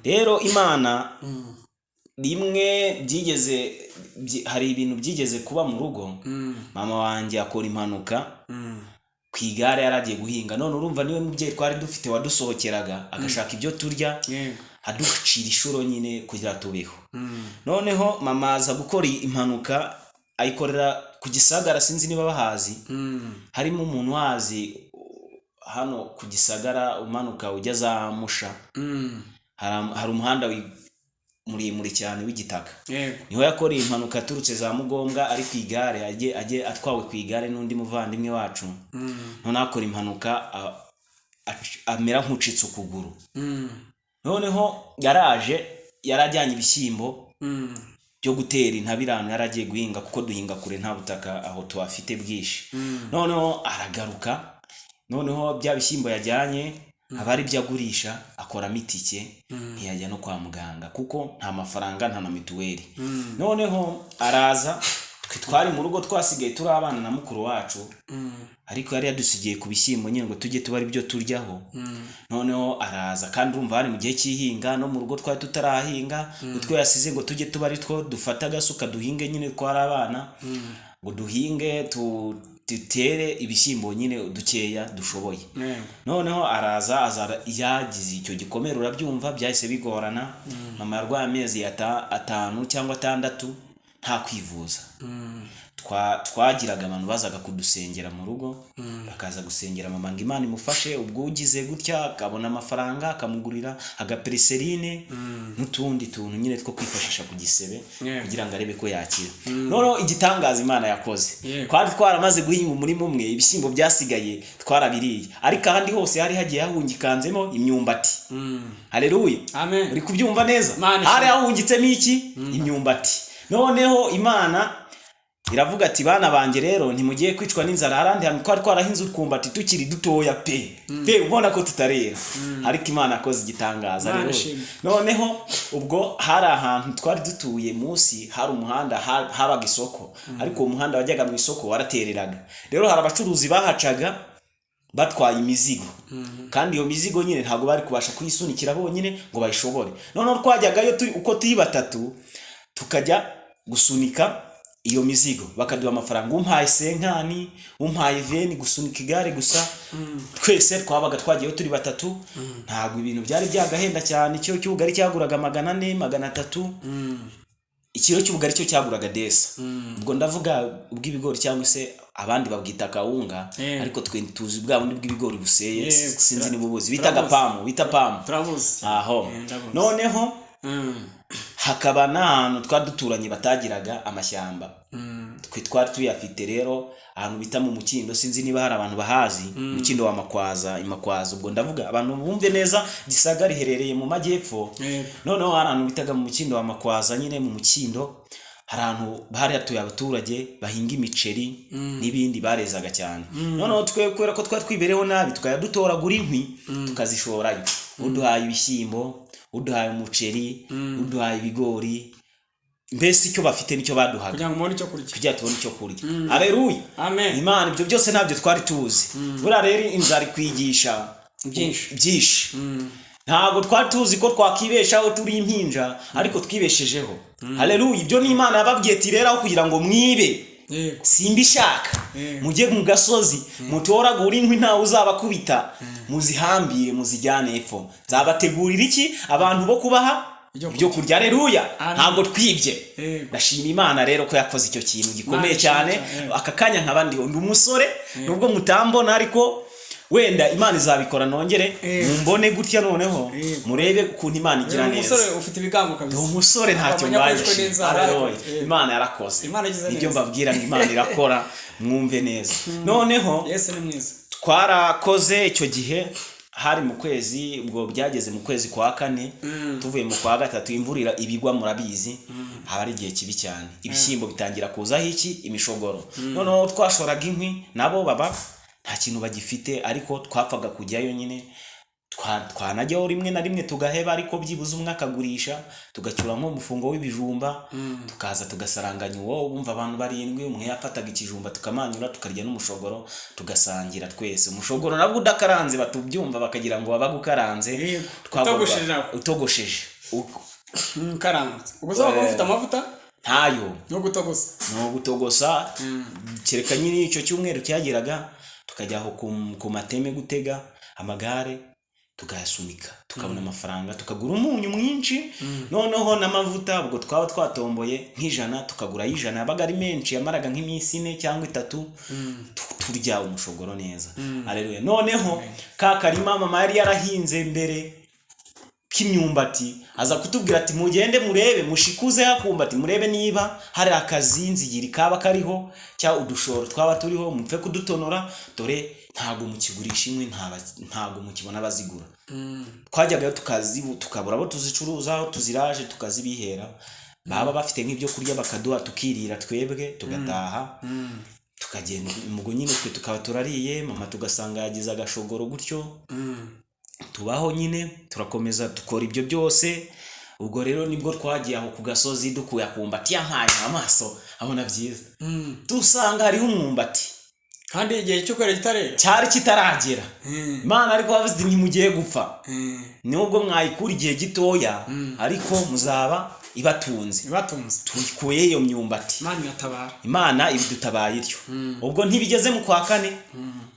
Rero Imana rimwe hari ibintu byigeze kuba mu rugo. Mama wanjye akora impanuka ku igare yaragiye guhinga. None urumva niwe mubyeyi twari dufite wadusohokeraga agashaka ibyo turya aducira ishuro nyine kugira tubeho. Noneho mama aza gukora impanuka ayikorera ku Gisagara sinzi niba bahazi. Harimo umuntu wazi hano ku Gisagara umanuka ujya za Musha. Hari umuhanda muremure cyane w'igitaka. Niho yakoreye impanuka aturutse za Mugombwa ari ku igare ajye atwawe ku igare n'undi muvandimwe wacu. None akora impanuka amera nk'ucitse ukuguru. Noneho yarajyanye ibishyimbo byo gutera intabirano yaragiye guhinga kuko duhinga kure nta butaka aho tuafite bwishi. Noneho aragaruka. Noneho bya bishyimbo yajyanye abari byagurisha akora mitike ntiyajya no kwa muganga kuko nta mafaranga nta na mituweli. Noneho araza twari mu rugo twasigaye turi abana na mukuru wacu. Ariko yari yadusigiye ku bishyimbo nyine ngo tujye tuba ari byo turyaho. Noneho araza kandi urumva hari mu gihe cy'ihinga no mu rugo twari tutarahinga. Utwo yasize ngo tujye tuba ari two dufata agasuka duhinge nyine twari abana ngo duhinge tutere ibishyimbo nyine dukeya dushoboye. Noneho araza yagize icyo gikomere urabyumva byahise bigorana. Mama yarwaye amezi 5 cyangwa 6 nta kwivuza. Twagiraga abantu bazaga kudusengera mu rugo bakaza gusengera mama ngo Imana imufashe ubwo ugize gutya akabona amafaranga akamugurira agapereserine n'utundi tuntu nyine two kwifashisha ku gisebe kugira ngo arebe ko yakira. Noneho igitangaza Imana yakoze twari twaramaze guhinga umurimo umwe ibishyimbo byasigaye twarabiriye ariko ahandi hose hari hagiye hahungikanzemo imyumbati. Haleluya. Amen. Uri kubyumva neza? Hari hahungitsemo iki? Imyumbati. Noneho Imana iravuga ati bana banjye rero ntimugiye kwicwa n'inzara. Harandi hantu twari twarahinze utwumbati tukiri dutoya pe ubona ko tutarera. Ariko Imana yakoze igitangaza rero. Noneho ubwo hari ahantu twari dutuye munsi hari umuhanda habaga isoko. Ariko uwo muhanda wajyaga mu isoko waratereraga. Rero hari abacuruzi bahacaga batwaye imizigo. Kandi iyo mizigo nyine ntago bari kubasha kuyisunikira bonyine ngo bayishobore. Noneho twajyagayo uko turi batatu tukajya gusunika iyo mizigo, bakaduha amafaranga, umpaye senkani, umpaye veni, gusunika igare gusa. Twese twabaga twagiyeho turi batatu. Ntabwo ibintu byari byagahenda cyane. Icyo cy'ubugari cyaguraga 400 300. Ikiro cy'ubugari cyo cyaguraga desa. Ubwo ndavuga ubw'ibigori cyangwa se abandi babwita kawunga, ariko twe tuzi bwa bundi bw'ibigori buseye, sinzi nibubuzi bitaga pamu, bita pamu. Turabuzi. Aho. Noneho hakaba n'ahantu twaduturanye batagiraga amashyamba. Twe twari tuyafite rero ahantu bita mu Mukindo, sinzi niba hari abantu bahazi. Mukindo wa Makwaza, Imakwaza. Ubwo ndavuga abantu bumve neza, Gisagara iherereye mu majyepfo. Noneho hari ahantu bitaga mu Mukindo wa Makwaza, nyine mu Mukindo hari ahantu bari hatuye abaturage bahinga imiceri n'ibindi barezaga cyane. Noneho twe kwera ko twari twibereho nabi, tukaya dutoragura inkwi tukazishorayo. Uduhaye ibishyimbo, uduhaye umuceri, uduhaye ibigori, mbese icyo bafite nicyo baduhaga kugira ngo mubone icyo kurya, kugira tubone icyo kurya. Haleluya, amen. Imana ibyo byose ntabyo twari tuzi. Bura rero inzara kwigisha byinshi. Ntabwo twari tuzi ko twakibeshaho turi impinja, ariko twibeshejeho. Haleluya, ibyo ni Imana yababwiye ati rero aho kugira ngo mwibe, simbishaka, mujye mu gasozi mutoragura inkwi ntawe uzabakubita, muzihambire muzijyane epfo, nzabategurira iki abantu bo kubaha byo kurya. Haleluya, ntabwo twibye. Ndashima Imana rero ko yakoze icyo kintu gikomeye cyane. Aka kanya nk'abandi ndi umusore, nubwo mutambona, ariko wenda Imana izabikora, nongere mumbone gutya noneho murebe ukuntu Imana igira neza. Umusore ufite ibigango kabisa. Umusore ntacyo mbaye. Imana yarakoze. Nibyo mbabwira ngo Imana irakora, mwumve neza. Noneho Yesu ni mwiza. Twarakoze icyo gihe hari mu kwezi, ubwo byageze mu kwezi kwa 4, tuvuye mu kwa 3 imvura ibigwa, murabizi haba ari igihe kibi cyane. Ibishyimbo bitangira kuzaho iki imishogoro. Noneho twashoraga inkwi, nabo baba nta kintu bagifite, ariko twapfaga kujyayo nyine. Twanajyaho rimwe na rimwe tugaheba, ariko byibuze umwe akagurisha, tugacyura nko umufungo w'ibijumba, tukaza tugasaranganya uwo. Bumva abantu 7, umwe yafataga ikijumba tukamanyura, tukarya n'umushogoro, tugasangira twese. Umushogoro nabwo udakaranze batubyumva bakagira ngo wabagukaranze, utogosheje karanze. Ubwo zaba ufite amavuta ntayo no gutogosa, kereka nyine icyo cyumweru cyageraga tukajyaho ku mateme gutega amagare, tukayasunika, tukabona amafaranga, tukagura umunyu mwinshi. Noneho n'amavuta, ubwo twaba twatomboye nk'ijana, tukagura y'ijana, yabaga ari menshi, yamaraga nk'iminsi 4 cyangwa 3, turya umushogoro neza. Haleluya. Noneho ka karima mama yari yarahinze mbere k'imyumbati, aza kutubwira ati mugende murebe, mushikuze hakumbati, murebe niba hari akazinzigiri kaba kariho cyangwa udushoro twaba turiho, mupfe kudutonora, dore ntago mukigurisha imwe, ntago mukibona bazigura. Twajyaga tukabura abo tuzicuruza, aho tuziraje tukazibihera, baba bafite nk'ibyo kurya bakaduha, tukirira twebwe, tugataha tukagenda. Mugo nyine twe tukaba turariye, mama tugasanga yagize agashogoro gutyo. Tubaho nyine, turakomeza dukora ibyo byose. Ubwo rero nibwo twagiye aho ku gasozi dukuye akumbati, yampaye amaso abona byiza. Dusanga hariho umwumbati, kandi igihe cyo kwera cyari kitaragera. Imana ariko bavuze ntimugiye gupfa, nubwo mwayikura igihe gitoya, ariko muzaba ibatunze. Tuyikuye iyo myumbati, Imana ibidutabaye iryo. Ubwo ntibigeze mu kwa 4,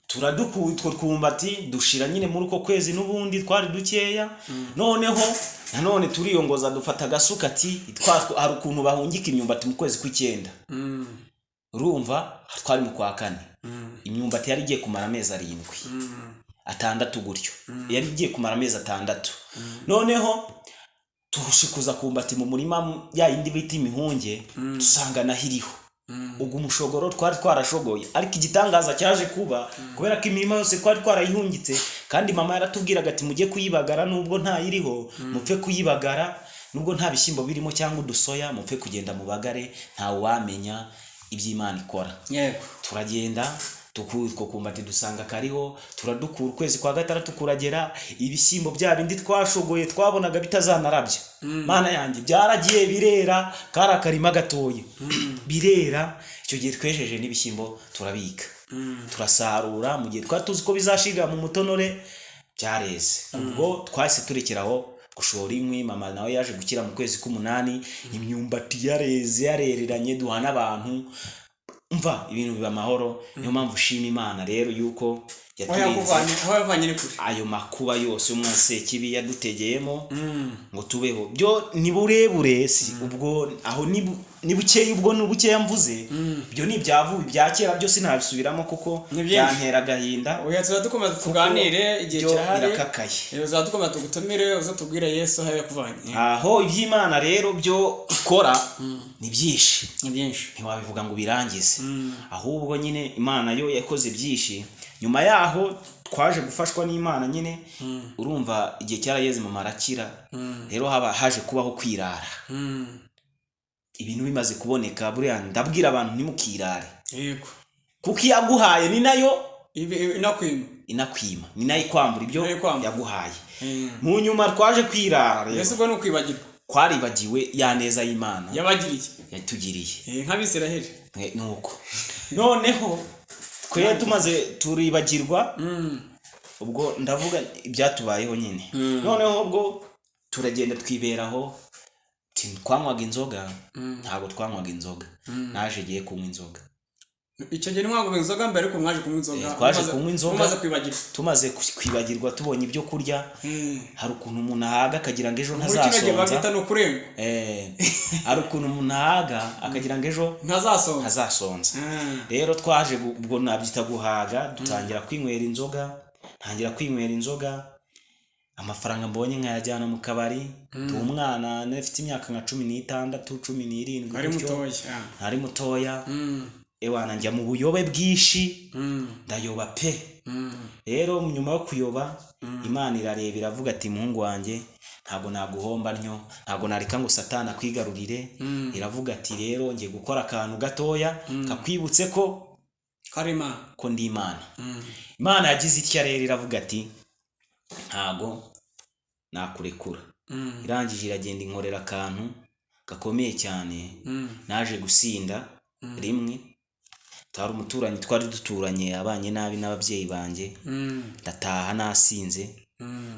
turadukuye utwo twumbati, dushira nyine muri uko kwezi, n'ubundi twari dukeya. Noneho nanone turiyongoza, dufata agasuka ati hari ukuntu bahungika imyumbati mu kwezi kw'icyenda. Urumva twari mu kwa 4, imyumbati yari igiye kumara amezi 7 6 gutyo, yari igiye kumara amezi 6. Noneho turushikuza kumbati mu murima ya yindi bita imihunge, dusanga nahiriho. Ubwo umushogoro twari twarashogoye, ariko igitangaza cyaje kuba kubera ko imirima yose twari twarayihungitse, kandi mama yaratubwiraga ati mujye kuyibagara, nubwo ntayiriho mupfe kuyibagara, nubwo nta bishyimbo birimo cyangwa udusoya, mupfe kugenda mu bagare, ntawe wamenya iby'Imana ikora. Turagenda tukutwo kumbati, dusanga kariho, turadukura. Ukwezi kwa 6 kuragera, ibishyimbo bya bindi twashogoye twabonaga bitazanarabya, Mana yanjye byaragiye birera, kara karima gatoye birera. Icyo gihe twejeje n'ibishyimbo turabika, turasarura. Mu gihe twatuzi ko bizashira mu mutonore, byareze. Ubwo twahise turekeraho gushora inkwi. Mama nawe yaje gukira mu kwezi k'umunani, imyumbati yarereranye duhana abantu, umva ibintu biba amahoro. Niyo mpamvu ushima Imana rero yuko yaturinze ayo makuba yose umwase kibi yadutegeyemo ngo tubeho. Byo ni burebure ubwo aho ni bukeye, ubwo ni bukeya mvuze, byo ni ibyavuye ibya kera byose ntabisubiramo kuko byantera agahinda. Oya tuzadukomeza tuganire igihe kirahari, birakakaye. uzadukomeza tugutumire uza tubwire Yesu aho yakuvanye. Aho iby'Imana rero byo ikora ni byinshi, ntiwabivuga ngo birangize. Ahubwo nyine Imana yo yakoze byinshi. Nyuma yaho twaje gufashwa n'Imana nyine, urumva igihe cyarageze mama arakira, rero haje kubaho kwirara. Ibintu bimaze kuboneka, buriya ndabwira abantu ntimukirare, yego, kuko yaguhaye ni nayo inakwima, ni nayo ikwambura ibyo yaguhaye. Mu nyuma twaje kwirara rero, ese ubwo ni ukwibagirwa, twaribagiwe ya neza y'Imana yatugiriye nk'Abisiraheli. Nuko noneho twe tumaze turibagirwa, ubwo ndavuga ibyatubayeho nyine. Noneho ubwo turagenda twiberaho, twanywaga inzoga, ntabwo twanywaga inzoga, naje giye kunywa inzoga. Icyo gihe mwanywaga inzoga mbere ko mwaje kunywa inzoga? Twaje kunywa inzoga, tumaze kwibagirwa, tubonye ibyo kurya. Hari ukuntu umuntu ahaga akagira ngo ejo ntazasonza. Hari ukuntu umuntu ahaga akagira ngo ejo ntazasonza. Rero twaje ubwo nabyita guhaga, dutangira kwinywera inzoga. Ntangira kwinywera inzoga, amafaranga mbonye nkayajyana mu kabari. Ndi umwana nafite imyaka nka 16 17. Ari mutoya. Ewana njya mu buyobe bwishi, ndayoba pe. Rero nyuma yo kuyoba, Imana irareba iravuga ati muhungu wanjye, ntago naguhomba ntyo, ntago narika ngo Satani akwigarurire. Iravuga ati rero ngiye gukora akantu gatoya kakwibutse ko ndi Imana. Imana yagize itya rero iravuga ati ntago nakurekura. Irangije iragenda inkorera akantu gakomeye cyane. Naje gusinda rimwe, twari umuturanyi, twari duturanye, abanye nabi n'ababyeyi banjye. Ndataha nasinze,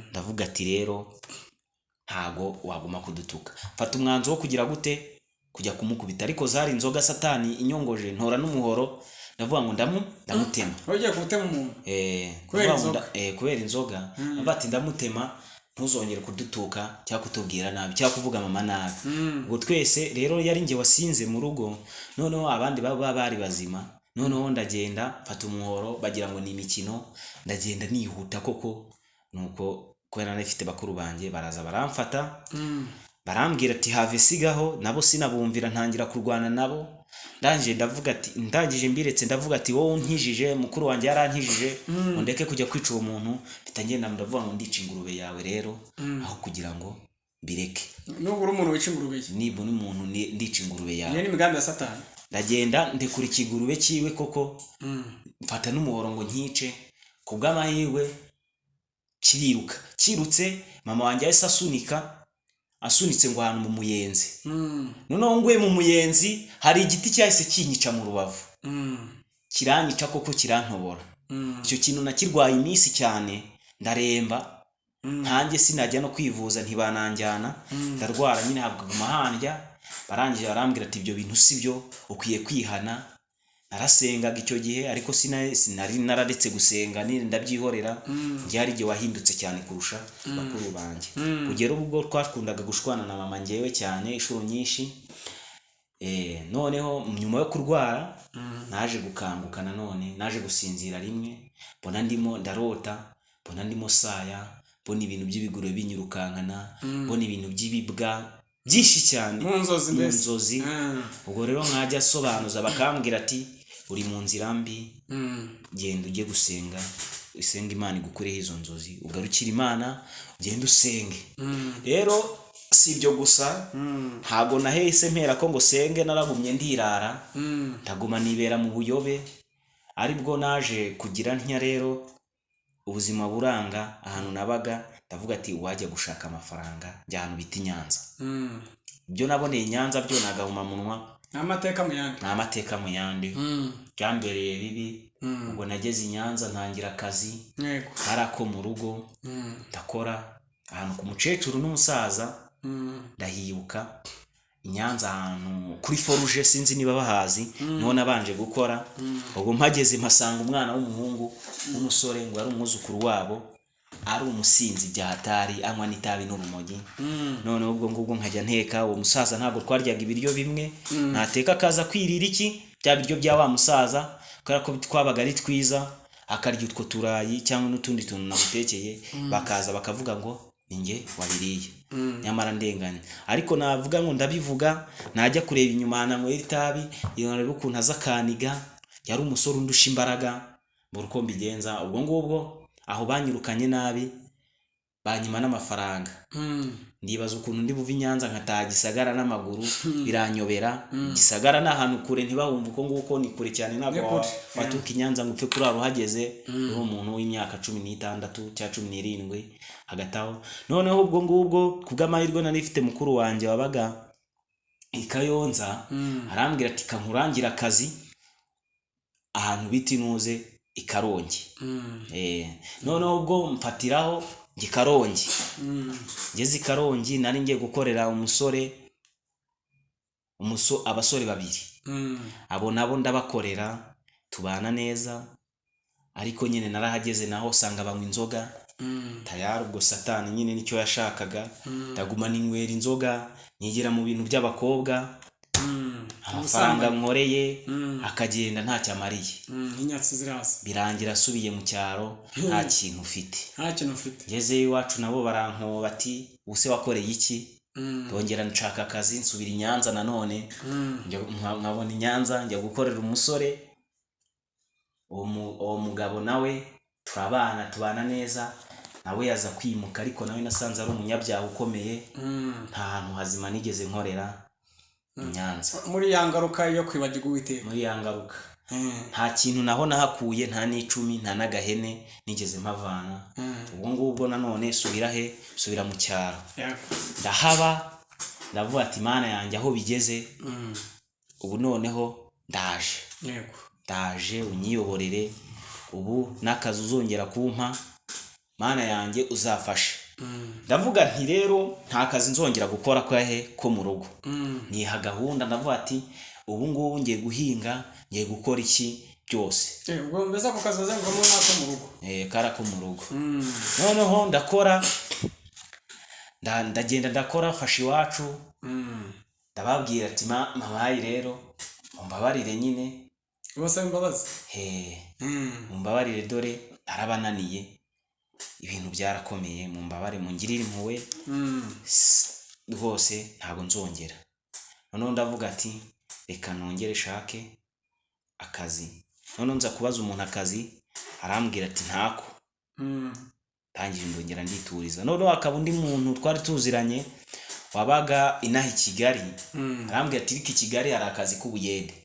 ndavuga ati rero ntago waguma kudutuka. Fata umwanzuro wo kugira gute, kujya kumukubita. Ariko zari inzoga Satani inyongoje, ntora n'umuhoro, ndavuga ngo ndamutema. Wagiye gutema umuntu? Kubera inzoga. Bati ndamutema, ntuzongere kudutuka cyangwa kutubwira nabi cyangwa kuvuga mama nabi. Ubwo twese rero yari nge wasinze mu rugo, noneho abandi baba bari bazima. Noneho ndagenda mfata umuhoro, bagira ngo ni imikino, ndagenda nihuta koko. Nuko kubera nafite bakuru banjye baraza baramfata, barambwira ati have sigaho. Nabo sinabumvira, ntangira kurwana nabo. Ndangije mbiretse, ndavuga ati wowe unkijije, mukuru wanjye yarankijije, ndeke kujya kwica uwo muntu. Bitangenda ndavuga ngo ndica ingurube yawe rero, aho kugira ngo bireke. Nubwo umuntu wica ingurube ye, niba umuntu ndica ingurube yawe. Iyo ni imigambi ya Satani. Ndagenda ndekura ikigurube cyiwe koko, mfata n'umuhoro ngo nkice. Kubw'amahirwe kiriruka, kirutse mama wanjye yahise asunitse ngo ahantu mu muyenzi. Noneho ngwe mu muyenzi hari igiti cyahise kinyica mu rubavu, kiranyica koko, kirantobora. Icyo kintu nakirwaye iminsi cyane, ndaremba. Ntange sinajya no kwivuza, ntibananjyana, ndarwara nyine habwa amahandya. Barangije barambwira ati ibyo bintu sibyo, ukwiye kwihana. Narasengaga icyo gihe, ariko sinari nararetse gusenga, ndabyihorera. Ngiye hari igihe wahindutse cyane kurusha bakuru banjye, kugera ubwo twakundaga gushwana na mama ngewe cyane inshuro nyinshi. Noneho nyuma yo kurwara, naje gukanguka nanone, naje gusinzira rimwe, mbona ndimo ndarota, mbona ndimo saya, mbona ibintu by'ibigurube binyirukankana, mbona ibintu by'ibibwa byinshi cyane mu nzozi. Ubwo rero nkajya sobanuza, bakambwira ati uri mu nzira mbi, genda ujye gusenga, usenga Imana igukureho izo nzozi, ugarukira Imana, ugenda usenge. Rero si ibyo gusa, ntago nahise mpera ko ngo senge, naragumye ndirara, ndaguma nibera mu buyobe. Aribwo naje kugira ntya rero, ubuzima buranga. Ahantu nabaga ndavuga ati wajya gushaka amafaranga, njya ahantu bita Nyanza. Ibyo naboneye Nyanza byo nagahuma munwa, n'amateka mu yandi. Byambereye bibi. Ubwo nageze i Nyanza, ntangira akazi, harako mu rugo, ndakora. ahantu ku mukecuru n'umusaza ndahibuka i Nyanza ahantu kuri foruje sinzi niba bahazi niho nabanje gukora ubwo mpageze mpasanga umwana w'umuhungu w'umusore ngo ari umwuzukuru wabo ari umusinzi byahatari anywa n'itabi n'urumogi none ubwo ngubwo nkajya nteka uwo musaza ntabwo twaryaga ibiryo bimwe nateka akaza kwirira iki bya biryo bya wa musaza kubera ko twabaga ari twiza akarya utwo turayi cyangwa n'utundi tuntu namutekeye bakaza bakavuga ngo ninjye wabiriye nyamara ndenganya ariko navuga ngo ndabivuga najya kureba inyuma nanywera itabi yonera ukuntu azakaniga yari umusore undusha imbaraga uko mbigenza ubwo ngubwo aho banyirukanye nabi banyima n'amafaranga ndibaza ukuntu ndi buva i Nyanza nkataha Gisagara n'amaguru biranyobera Gisagara n'ahantu kure ntibahumva uko nguko ni kure cyane ntabwo watuka i Nyanza ngo upfe kurara uhageze uri umuntu w'imyaka 16 cyangwa 17 hagataho noneho ubwo ngubwo kubw'amahirwe nari ifite mukuru wanjye wabaga i Kayonza arambwira ati kankurangira akazi ahantu biti nuze i Karongi noneho ubwo mfatiraho Karongi ngeze i Karongi nari ngiye gukorera abasore babiri abo nabo ndabakorera tubana neza ariko nyine narahageze naho sanga banywa inzoga tayari ubwo satani nyine nicyo yashakaga ndaguma ninywera inzoga nigera mu bintu by'abakobwa amafaranga nkoreye akagenda nta cyamariye inyatsi ziraza birangira asubiye mu cyaro nta kintu ufite ngeze iwacu nabo barankoba bati ubuse wakoreye iki ndongera nshaka akazi nsubira i Nyanza nanone nkabona i Nyanza njya gukorera umusore uwo mugabo nawe tubana neza nawe yaza kwimuka ariko nawe nasanze ari umunyabyaha ukomeye nta hantu hazima nigeze nkorera Nyanza muri ya ngaruka yo kwibagirwa Uwiteka muri ya ngaruka nta kintu naho nahakuye nta n'icumi nta n'agahene nigeze mpavana ubwo ngubwo nanone subira mu cyaro ndahaba ndavuga ati Mana yanjye aho bigeze ubu noneho ndaje unyiyoborere ubu n'akazi uzongera kumpa Mana yanjye uzafashe ndavuga nti rero nta kazi nzongera gukora ko mu rugo niha gahunda ndavuga ati ubu ngubu ngiye guhinga ngiye gukora iki byose ubwo mbese ako kazi wazengamo nako mu rugo kara ko mu rugo noneho ndakora ndagenda ndakora fasha iwacu ndababwira ati mamayi rero mumbabarire nyine bose mbabazi mumbabarire dore arabananiye ibintu byarakomeye mumbabare mungirire impuhwe rwose ntabwo nzongera noneho ndavuga ati reka nongere shake akazi noneho nza kubaza umuntu akazi arambwira ati ntako tangije ndongera ndituriza noneho akaba undi muntu twari tuziranye wabaga inaha i Kigali arambwira ati i Kigali hari akazi k'ubuyede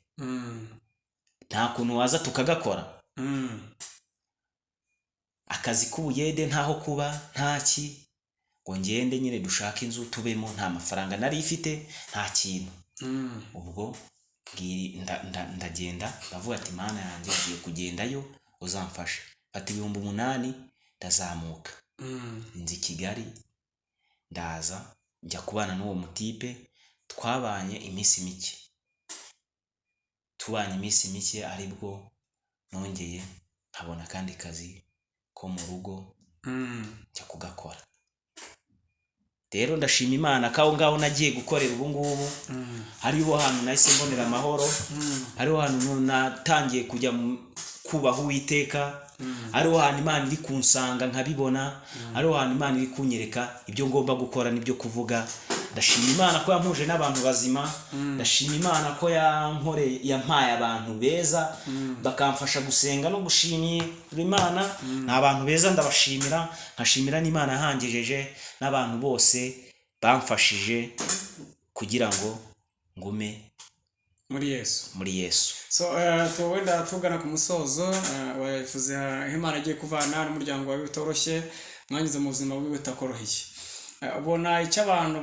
nta kuntu waza tukagakora akazi k'ubuyede ntaho kuba ntaki ngo ngende nyine dushaka inzu tubemo nta mafaranga nari ifite nta kintu ubwo ndagenda ndavuga ati Mana yanjye ngiye kugendayo uzamfasha ati 8,000 ndazamuka nzi Kigali ndaza njya kubana n'uwo mutipe twabanye iminsi mike aribwo nongeye nkabona kandi kazi ko mu rugo njya kugakora rero ndashima Imana kaho ngaho nagiye gukorera ubu ngubu hariho hantu nahise mbonera amahoro hariho hantu natangiye kujya kubaha Uwiteka hariho hantu Imana iri kunsanga nkabibona hariho hantu Imana iri kunyereka ibyo ngomba gukora n'ibyo kuvuga ndashima Imana ko yampuje n'abantu bazima ndashima Imana ko yampaye abantu beza bakamfasha gusenga no gushimira Imana n'abantu beza ndabashimira nkashimira n'Imana yahangejeje n'abantu bose bamfashije kugira ngo ngume muri Yesu so wenda tugana ku musozo wavuze Imana agiye kuvana n'umuryango wawe utoroshye mwangize mu buzima bwiwe utakoroheye ubona icyo abantu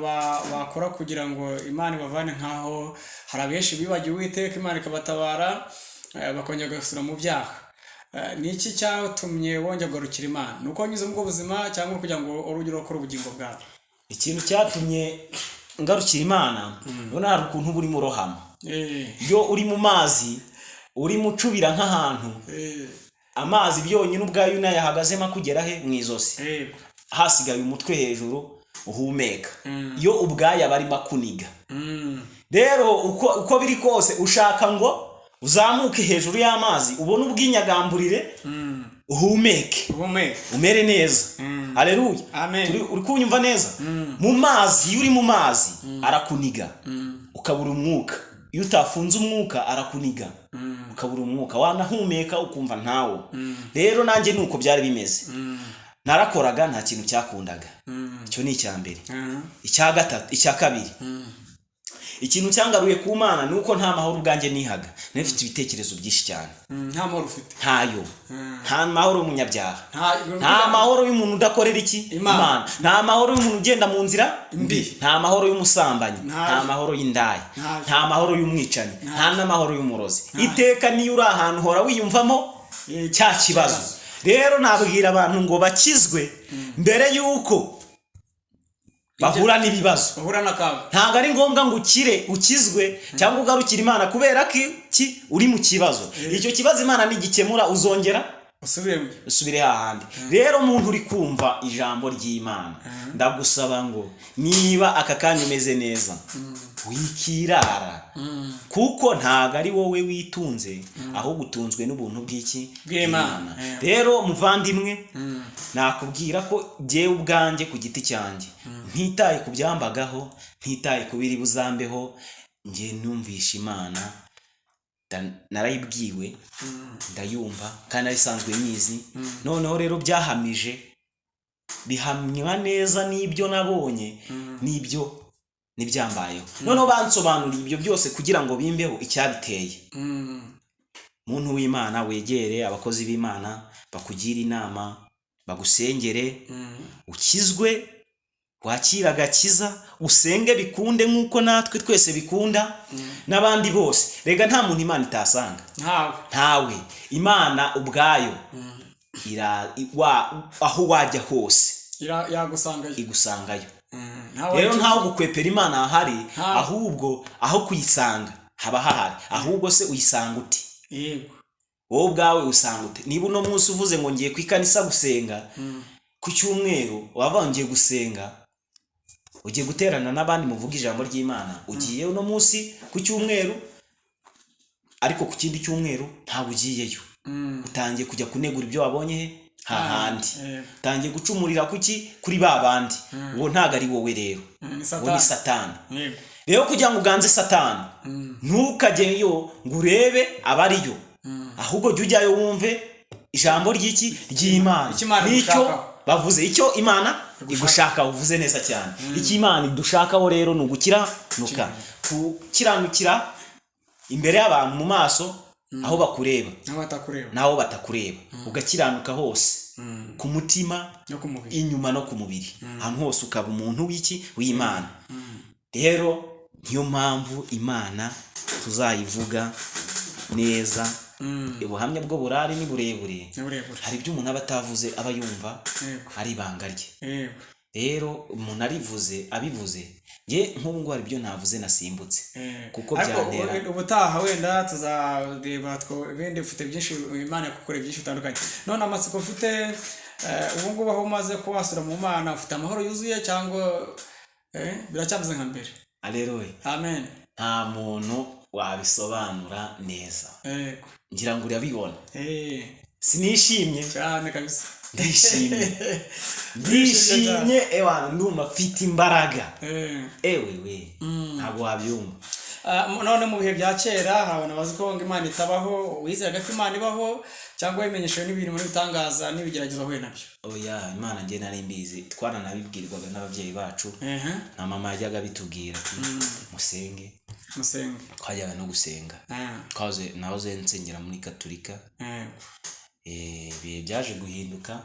bakora kugira ngo Imana ibavane nkaho hari abenshi bibagiwe Uwiteka Imana ikabatabara bakongera gasura mu byaha ni iki cyatumye wongera kugarukira Imana? Nuko wanyuze mu buzima cyangwa kugira ngo urugero rukora ubugingo bwawe? Ikintu cyatumye ngarukira Imana, ubona hari ukuntu buri mu rohama. Iyo uri mu mazi, uri mucubira nk'ahantu, amazi byonyine ubwayo unayahagazemo akugera he mu izosi, hasigaye umutwe hejuru uhumeka. Iyo ubwayo aba arimo akuniga. Rero uko biri kose ushaka ngo uzamuke hejuru y'amazi, ubone ubwinyagamburire, uhumeke, umere neza. Haleluya. Uri kunyumva neza? Mu mazi, iyo uri mu mazi arakuniga ukabura umwuka. Iyo utafunze umwuka arakuniga ukabura umwuka, wanahumeka ukumva ntawo. Rero nanjye nuko byari bimeze. Narakoraga nta kintu cyakundaga. Icyo ni icya mbere. Icya kabiri, ikintu cyangaruye ku Mana nuko nta mahoro ubwanjye nihaga. Nafite ibitekerezo byinshi cyane. Nta mahoro ufite? Ntayo. Nta mahoro y'umunyabyaha. Nta mahoro y'umuntu udakorera iki? Imana. Nta mahoro y'umuntu ugenda mu nzira mbi. Nta mahoro y'umusambanyi. Nta mahoro y'indaya. Nta mahoro y'umwicanyi. Nta n'amahoro y'umurozi. Iteka niyo uri ahantu hora wiyumvamo cya kibazo. Rero nabwira abantu ngo bakizwe mbere yuko bahura n'ibibazo. Ntabwo ari ngombwa ngo ukizwe cyangwa ugarukire Imana kubera ki uri mu kibazo. Icyo kibazo Imana nigikemura uzongera usubire hahandi. Rero umuntu uri kumva ijambo ry'Imana, ndagusaba ngo niba aka kanya umeze neza, wikirara, kuko ntago ari wowe witunze, ahubwo utunzwe n'ubuntu bw'Imana. Rero muvandimwe, nakubwira ko jyewe ubwanjye ku giti cyanjye ntitaye ku byambagaho, ntitaye ku biri buzambeho, njye numvisha Imana, narayibwiwe, ndayumva kandi narisanzwe nyizi. Noneho rero byahamije, bihamywa neza n'ibyo nabonye n'ibyo nibyambayeho. Noneho bansobanuriye ibyo byose kugira ngo bimbeho icyabiteye. Muntu w'Imana, wegere abakozi b'Imana bakugira inama, bagusengere, ukizwe, wakira agakiza, usenge bikunde nk'uko natwe twese bikunda n'abandi bose. Rega nta muntu Imana itasanga. Ntawe. Imana ubwayo aho wajya hose igusangayo. Rero ntawe gukwepera Imana ahari, ahubwo aho kuyisanga haba hahari. Ahubwo se uyisanga uti? Wowe ubwawe usanga ute? Niba uno munsi uvuze ngo ngiye ku ikanisa gusenga ku cyumweru, wavangiye gusenga, ugiye guterana n'abandi muvuga ijambo ry'Imana, ugiye uno munsi ku cyumweru, ariko ku kindi cyumweru ntabwo ugiyeyo. Utangiye kujya kunegura ibyo wabonye hahandi. Utangiye gucumurira kuri babandi. Uwo ntago ari wowe rero. Uwo ni Satani. Rero kugira ngo uganze Satani, ntukajyeyo ngo urebe abariyo, ahubwo jya ujyayo wumve ijambo ry'Imana. Nicyo bavuze, icyo Imana igushaka, uvuze neza cyane. Icyo Imana idushakaho rero ni gukiranukira imbere y'abantu mu maso, aho bakureba naho batakureba, ugakiranuka hose, ku mutima, inyuma no ku mubiri, ahantu hose ukaba umuntu w'Imana. Rero niyo mpamvu Imana tuzayivuga neza. Ubuhamya bwo burari ni burebure. Hari ibyo umuntu aba atavuze, aba yumva ari ibanga rye. Rero umuntu abivuze, nge nk'ubu ngo hari ibyo navuze nasimbutse, kuko byantera. Ubutaha wenda tuzareba bende ufite byinshi Imana yakukoreye byinshi bitandukanye. None amatsiko ufite ubu ngubu aho umaze kuwasura mu Mana, ufite amahoro yuzuye cyangwa biracyameze nka mbere? Haleluya. Amen. Nta muntu wabisobanura neza. Ngira ngo urabibona. Sinishimye cyane kabisa. Ndishimye ewana, ndumva mfite imbaraga. Ewewe ntabwo wabyumva. None mu bihe bya kera habona bazi ko Imana itabaho, wizeraga ko Imana ibaho cyangwa wimenyeshewe n'ibintu muri bitangaza n'ibigeragezo ahuye nabyo? Oya, Imana njye nari mbizi, twaranabibwirwaga n'ababyeyi bacu. Na mama yajyaga bitubwira musenge. Twajyaga no gusenga. Nahoze nsengera muri Gatolika. Ibihe byaje guhinduka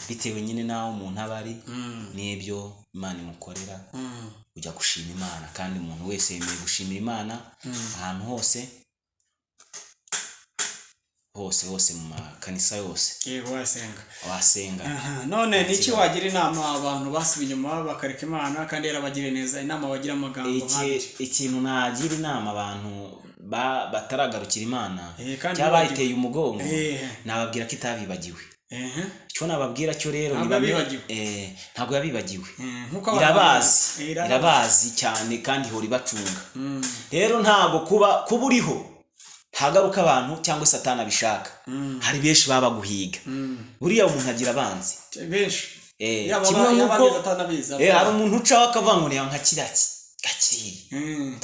bitewe nyine naho umuntu aba ari n'ibyo Imana imukorera. Ujya gushima Imana, kandi umuntu wese yemeye gushimira Imana ahantu hose. hose mu makanisa yose. Yego wasenga. None niki wagira inama abantu basubiye inyuma bakareka Imana kandi yarabagiriye neza, inama bagira amagambo ikintu nagira inama abantu bataragarukira Imana cyangwa bayiteye umugongo, nababwira ko itabibagiwe. Cyo nababwira cyo rero ntabwo yabibagiwe. Irabazi cyane kandi ihora ibacunga. Rero ntabwo kuba uriho hagaruka abantu cyangwa Satani abishaka. Hari benshi baba guhiga. Buriya umuntu agira abanzi benshi. Kimwe nk'uko hari umuntu ucaho akavangurira nka gakiri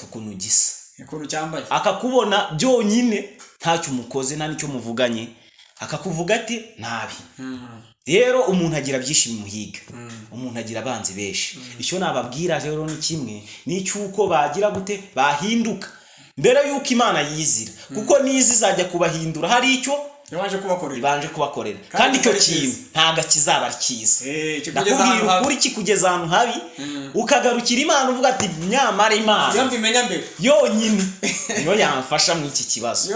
ukuntu gisa, ukuntu cyambaye, akakubona byonyine ntacyo umukoze nta nicyo muvuganye, akakuvuga ati nabi. Rero umuntu agira byinshi bimuhiga, umuntu agira abanzi benshi. Icyo nababwira rero ni kimwe, ni cyuko bagira gute bahinduka mbere yuko Imana yizira, kuko nizi izajya kubahindura hari icyo ibanje kubakorera kandi icyo kintu ntaga kizaba cyiza. Ndakubwira ukuri kikugeza ahantu habi, ukagarukira Imana uvuga ati nyamara Imana yambimenya mbere yonyine niyo yamfasha mu iki kibazo.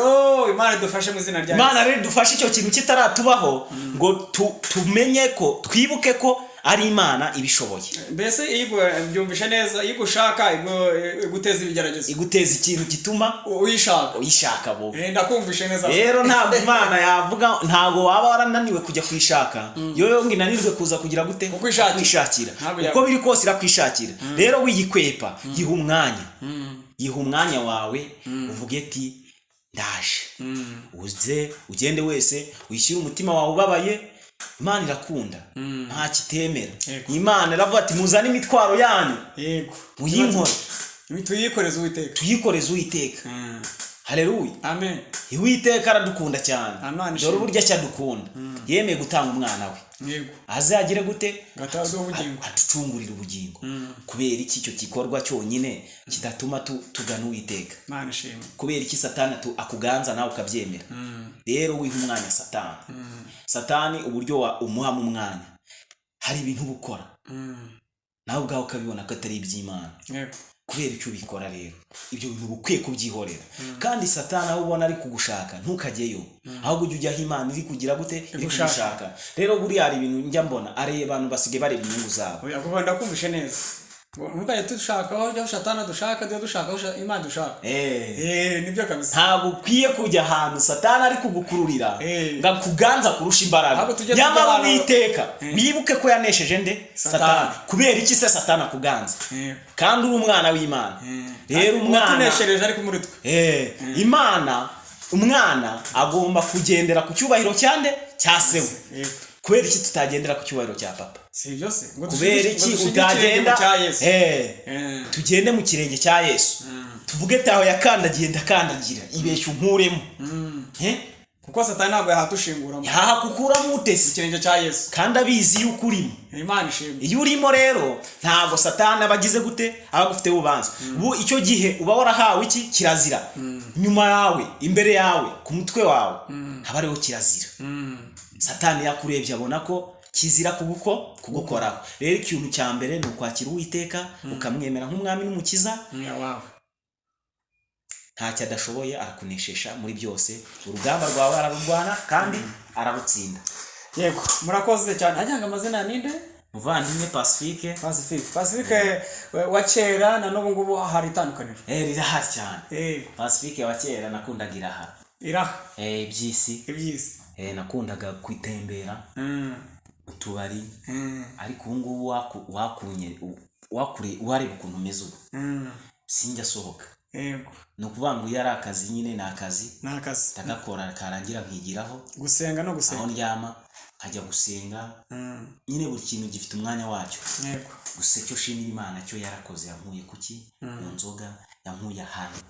Imana idufashe mu izina rya Yesu. Imana rero idufashe icyo kintu kitaratubaho ngo tumenye ko twibuke ko ari Imana ibishoboye. Mbese byumvisha neza, igushaka iguteza ibigeragezo, iguteza ikintu gituma uyishaka bo. Ndakumvisha neza. Rero ntabwo Imana yavuga, ntabwo waba warananiwe kujya kwishaka yo nginanirwe kuza kugira gute kwishakira. Uko biri kose irakwishakira. Rero wiyikwepa, yiha umwanya wawe, uvuge ati ndaje. Ugende wese wishyira umutima wawe ubabaye. Imana irakunda, nta kitemera. Imana iravuga ati muzane imitwaro yanyu, muyinkore, tuyikoreze Uwiteka. Haleluya, amen. Uwiteka aradukunda cyane, dore uburyo cyadukunda, yemeye gutanga umwana we. Azagire gute atucungurira ubugingo. Kubera iki icyo gikorwa cyonyine kidatuma tugana Uwiteka? Kubera iki Satani akuganza nawe ukabyemera? Rero wiha umwanya Satani uburyo umuha mu mwanya, hari ibintu bukora nawe ubwawe ukabibona ko atari iby'Imana. Kubera icyo ubikora rero, ibyo bintu bukwiye kubyihorera. Kandi Satani aho ubona ari kugushaka ntukajyeyo, ahubwo ujye ujyaho Imana iri kugira gute iri kugushaka. Rero buriya hari ibintu njya mbona ari abantu basigaye bareba inyungu zabo. Ndakumvishe neza. Ntukaye dushaka aho Satani dushaka, dushaka aho Imana dushaka. Nibyo kabisa. Ntabwo ukwiye kujya ahantu Satani ari kugukururira ngakuganza kurusha imbaraga. Nyamara Uwiteka wibuke ko yanesheje nde? Satani. Kubera iki se Satani akuganza? Kandi uri umwana w'Imana. Rero umwana tuneshereje ariko muri twe. Imana, umwana agomba kugendera ku cyubahiro cyande cya sewe. Kubera iki tutagendera ku cyubahiro cya papa? Si byose ngo kubera iki utagenda tugende mu kirenge cya Yesu, tuvuge taho yakandagiye ndakandagira ibeshya unkuremo. Kuko Satani ntabwo yahatushingura yahakukuramo utese ikirenge cya Yesu, kandi abizi yuko urimo. Imana ishimwe. Iyo urimo rero ntabwo Satani abagize gute abagufite ububanza. Icyo gihe uba warahawe iki kirazira, nyuma yawe, imbere yawe, ku mutwe wawe haba ariho kirazira. Satani yakurebye abona ko kizira kugukoraho. Rero ikintu cya mbere ni ukwakira Uwiteka, ukamwemera nk'umwami n'umukiza wawe. Ntacyo adashoboye arakuneshesha muri byose. Urugamba rwawe ararurwana kandi ararutsinda. Yego, murakoze cyane. Hajyanga amazina ninde? Muvandimwe Pacifique wa kera na n'ubu ngubu hari itandukaniro. Rirahari cyane. Pacifique wa kera nakundaga iraha. Ibyisi. Nakundaga kwitembera utubari, ariko ubu ngubu wareba ukuntu umeze ubu sinjya sohoka. Ni ukuvuga ngo iyo ari akazi nyine ni akazi ndagakora karangira nkigiraho gusenga no gusenga, aho ndyama nkajya gusenga. Nyine buri kintu gifite umwanya wacyo. Gusa icyo shimira Imana cyo yarakoze, yankuye kuki mu nzoga, yankuye ahantu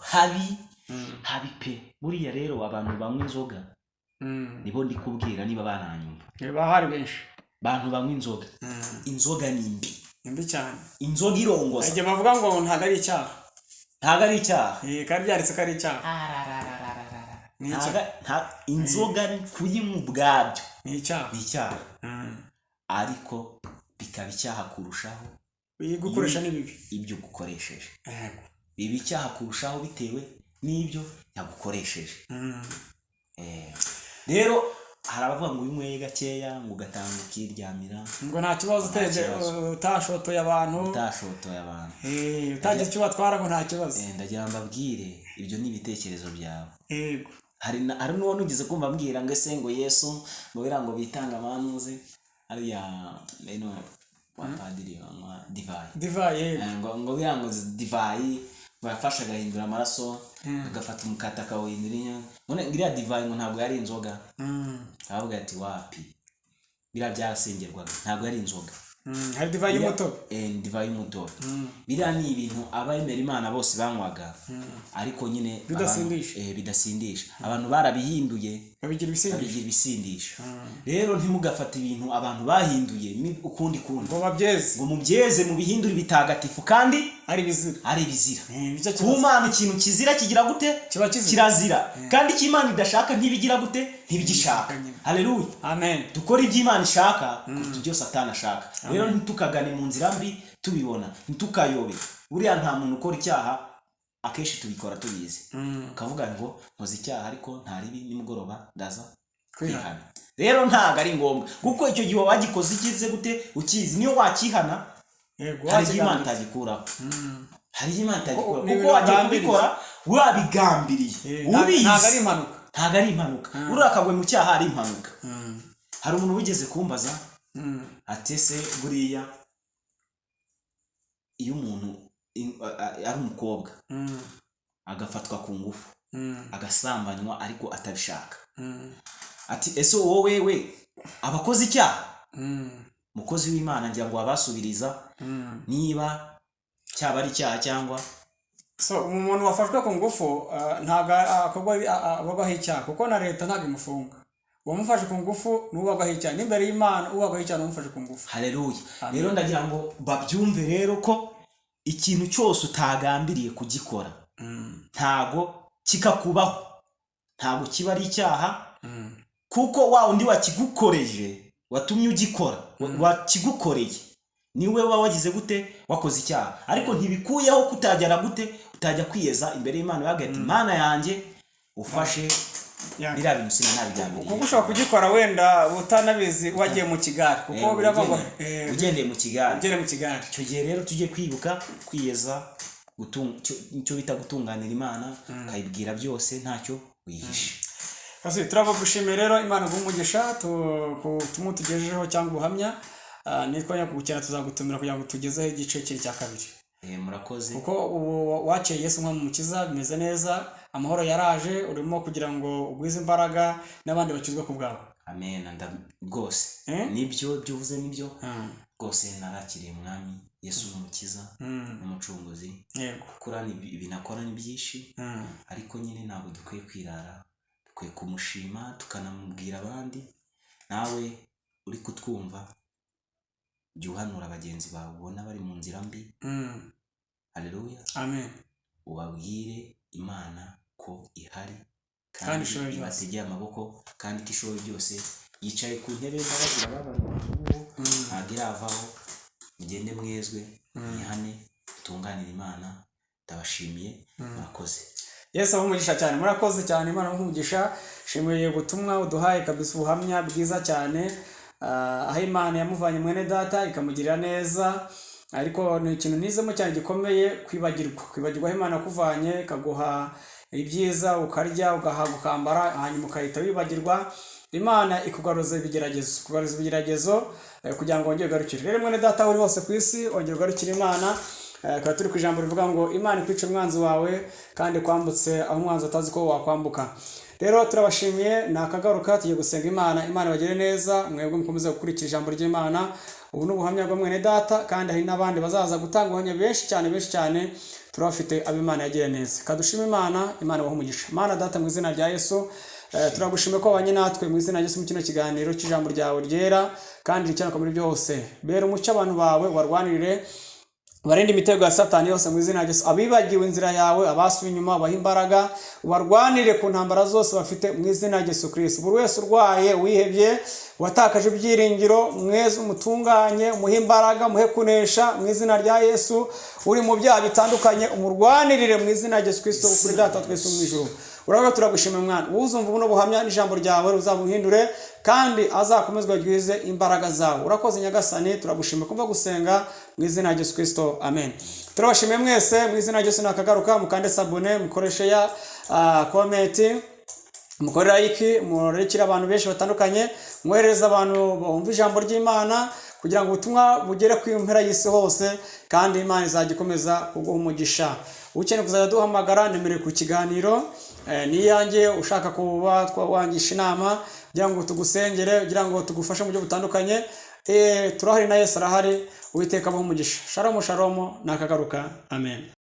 habi pe. Buriya rero abantu banywa inzoga nibo ndi kubwira niba bananyumva, bahari benshi bantu banywa inzoga. Inzoga ni mbi cyane. Inzoga irongoza. Igihe bavuga ngo ntago ari icyaha, kandi byanditse ko ari icyaha. Inzoga kuyinywa ubwabyo ni icyaha. Ariko bikaba icyaha kurushaho gukoresha n'ibibi ibyo gukoresheje. Biba icyaha kurushaho bitewe n'ibyo yagukoresheje. rero hari abavuga ngo unyweye gakeya ngo ugatanga ukiryamira ngo nta kibazo utashotoye abantu utagize icyo batwara ngo nta kibazo. Ndagira mbabwire ibyo ni ibitekerezo byawe. Yego. hari n'uwo nugize kumva mbwira ngo ese ngo Yesu ngo bira ngo bitanga amanuze ariya eno wa padiri wa divayi ngo bira ngo divayi bafasha gahindura amaraso agafata umukata akawuhindura none ngiriya divayi ngo ntabwo yari inzoga. Avuga ati wapi bira byarasengerwaga ntabwo yari inzoga. Hari divayi y'umutobe. Divayi y'umutobe. Biriya ni ibintu abemera Imana bose banywaga ariko nyine bidasindisha. Abantu barabihinduye babigira ibisindisha. Rero ntimugafata ibintu abantu bahinduye ukundi ngo mubyeze mu bihindura bitagatifu kandi ari bizira. Ku Mana ikintu kizira kigira gute? Kirazira. Kandi icyo Imana idashaka ntibigira gute? Ntibigishaka. Haleluya. Amen. Dukora ibyo Imana ishaka kuko ibyo Satani ashaka. Rero ntitukagane mu nzira mbi tubibona, ntitukayobe. Buriya nta muntu ukora icyaha akenshi tubikora tubizi. Ukavuga ngo nkoze icyaha ariko ntaribi nimugoroba ndaza kwihana. Rero ntago ari ngombwa kuko icyo gihe wagikoze ikize gute ukizi niyo wakihana. Yego, hari Imana itagikuraho. Hari Imana itagikuraho kuko wagiye kubikora wabigambiriye. Ubizi ntago ari impanuka. Uriya akagwe mu cyaha ari impanuka. Hari umuntu wigeze kumbaza ati se buriya iyo umuntu ari umukobwa agafatwa ku ngufu agasambanywa ariko atabishaka, ati ese wowe abakoze icyaha? Mukozi w'Imana ngira ngo abasubiriza niba cyaba ari icyaha cyangwa umuntu wafashwe ku ngufu ntago akogwa ababaho icyaha kuko na leta ntago imufunga. Wamufashe ku ngufu n'ubagaho icyaha n'imbere y'Imana ubagaho icyaha n'umufashe ku ngufu. Haleluya. Rero ndagira ngo babyumve rero ko ikintu cyose utagambiriye kugikora ntago kikakubaho, ntago kiba ari icyaha kuko wa undi wakigukoreje watumye ugikora wakigukoreye niwe wagize gute wakoze icyaha. Ariko ntibikuyeho kutajyana gute utajya kwiyeza imbere y'Imana bagati Imana yanjye ufashe biriya bintu sinabigambiriye kuko ushobora kugikora wenda utanabizi wagiye mu kigari kuko biravugwa ugendeye mu kigari. Icyo gihe rero tujye kwibuka kwiyeza icyo bita gutunganira Imana ukayibwira byose ntacyo wihishe. Kasi turabagushimira rero Imana guhumugisha tumutugejejeho cyangwa ubuhamya nitwa nyakugukira tuzagutumira kugira ngo tugezeho igice cya kabiri. Murakoze kuko waciye Yesu nk'umukiza bimeze neza, amahoro yaraje, urimo kugira ngo ugwize imbaraga n'abandi bakizwe ku bwawe. Amen. Rwose nibyo byuvuze nibyo rwose narakiriye Umwami Yesu n'umukiza n'umucunguzi. Kura binakora ni byinshi ariko nyine ntabwo dukwiye kwirara, dukwiye kumushima tukanamubwira abandi. Nawe uri kutwumva jya uhanura bagenzi bawe ubona bari mu nzira mbi. Haleluya. Amen. Ubabwire Imana ko ihari kandi bategeye amaboko kandi kishoboye byose. Yicaye ku ntebe n'abagira babaruwo ntabwo iravaho. Mugende mwezwe mwihane tunganira Imana. Ndabashimiye. Murakoze. Yesu abumugisha cyane. Murakoze cyane. Imana abumugisha. Shimiye ubutumwa uduhaye kabisa, ubuhamya bwiza cyane. Aho Imana yamuvanye mwene data ikamugirira neza, ariko ni ikintu nizemo cyane gikomeye kwibagirwa aho Imana yakuvanye ikaguha ibyiza ukarya ugahaga ukambara hanyuma ukahita wibagirwa. Imana ikugaruza ibigeragezo kugira ngo wongere ugarukire. Rero mwene data uri hose ku isi ongera ugarukire Imana. Kwa turi ku ijambo rivuga ngo Imana ikwica umwanzi wawe kandi kwambutse aho umwanzi atazi ko wakwambuka. Rero turabashimiye nakagaruka tugiye gusenga Imana bagire neza. Mwebwe mukomeze gukurikira ijambo ry'Imana. Ubu n'ubuhamya bwa mwene data kandi hari n'abandi bazaza gutanga ubuhamya benshi cyane turafite ab'Imana yagiye neza. Kadushima Imana baho umugisha. Mana data mu izina rya Yesu turagushimiye ko wabanye natwe mu izina rya Yesu mu kino kiganiro cy'ijambo ryawe ryera kandi ricyanuka muri byose. Bera umucyo abantu bawe warwanirire barinde imitego ya Satani yose mu izina rya Yesu. Abibagiwe inzira yawe abasubiye inyuma baha imbaraga barwanire ku ntambara zose bafite mu izina rya Yesu Kristo. Buri wese urwaye wihebye watakaje ibyiringiro mweze umutunganye umuhe imbaraga muhe kunesha mu izina rya Yesu. Uri mu byaha bitandukanye umurwanirire mu izina rya Yesu Kristo kuri data twese mu ijuru. uravuga turagushima mwana uzumva buno buhamya n'ijambo ryawe uzabuhindure kandi azakomezwa gwize imbaraga zawe. Urakoze nyagasani, turagushima kumva gusenga mu izina rya Yesu Kristo, amen. Turabashimiye mwese mu izina rya Yesu. Nakagaruka mukande sabone, mukoreshe ya comment, mukorera iki, murekera abantu benshi batandukanye, mwohereza abantu bumva ijambo ry'Imana kugira ngo ubutumwa bugere ku impera y'isi hose, kandi Imana izagikomeza kuguha umugisha. Ukeneye kuzajya duhamagara nimero ku kiganiro niyanjye, ushaka kuba twawangisha inama kugira ngo tugusengere, kugira ngo tugufashe mu buryo butandukanye, turahari na Yesu arahari. Uwiteka abahe umugisha. Shalom shalom, nakagaruka, amen.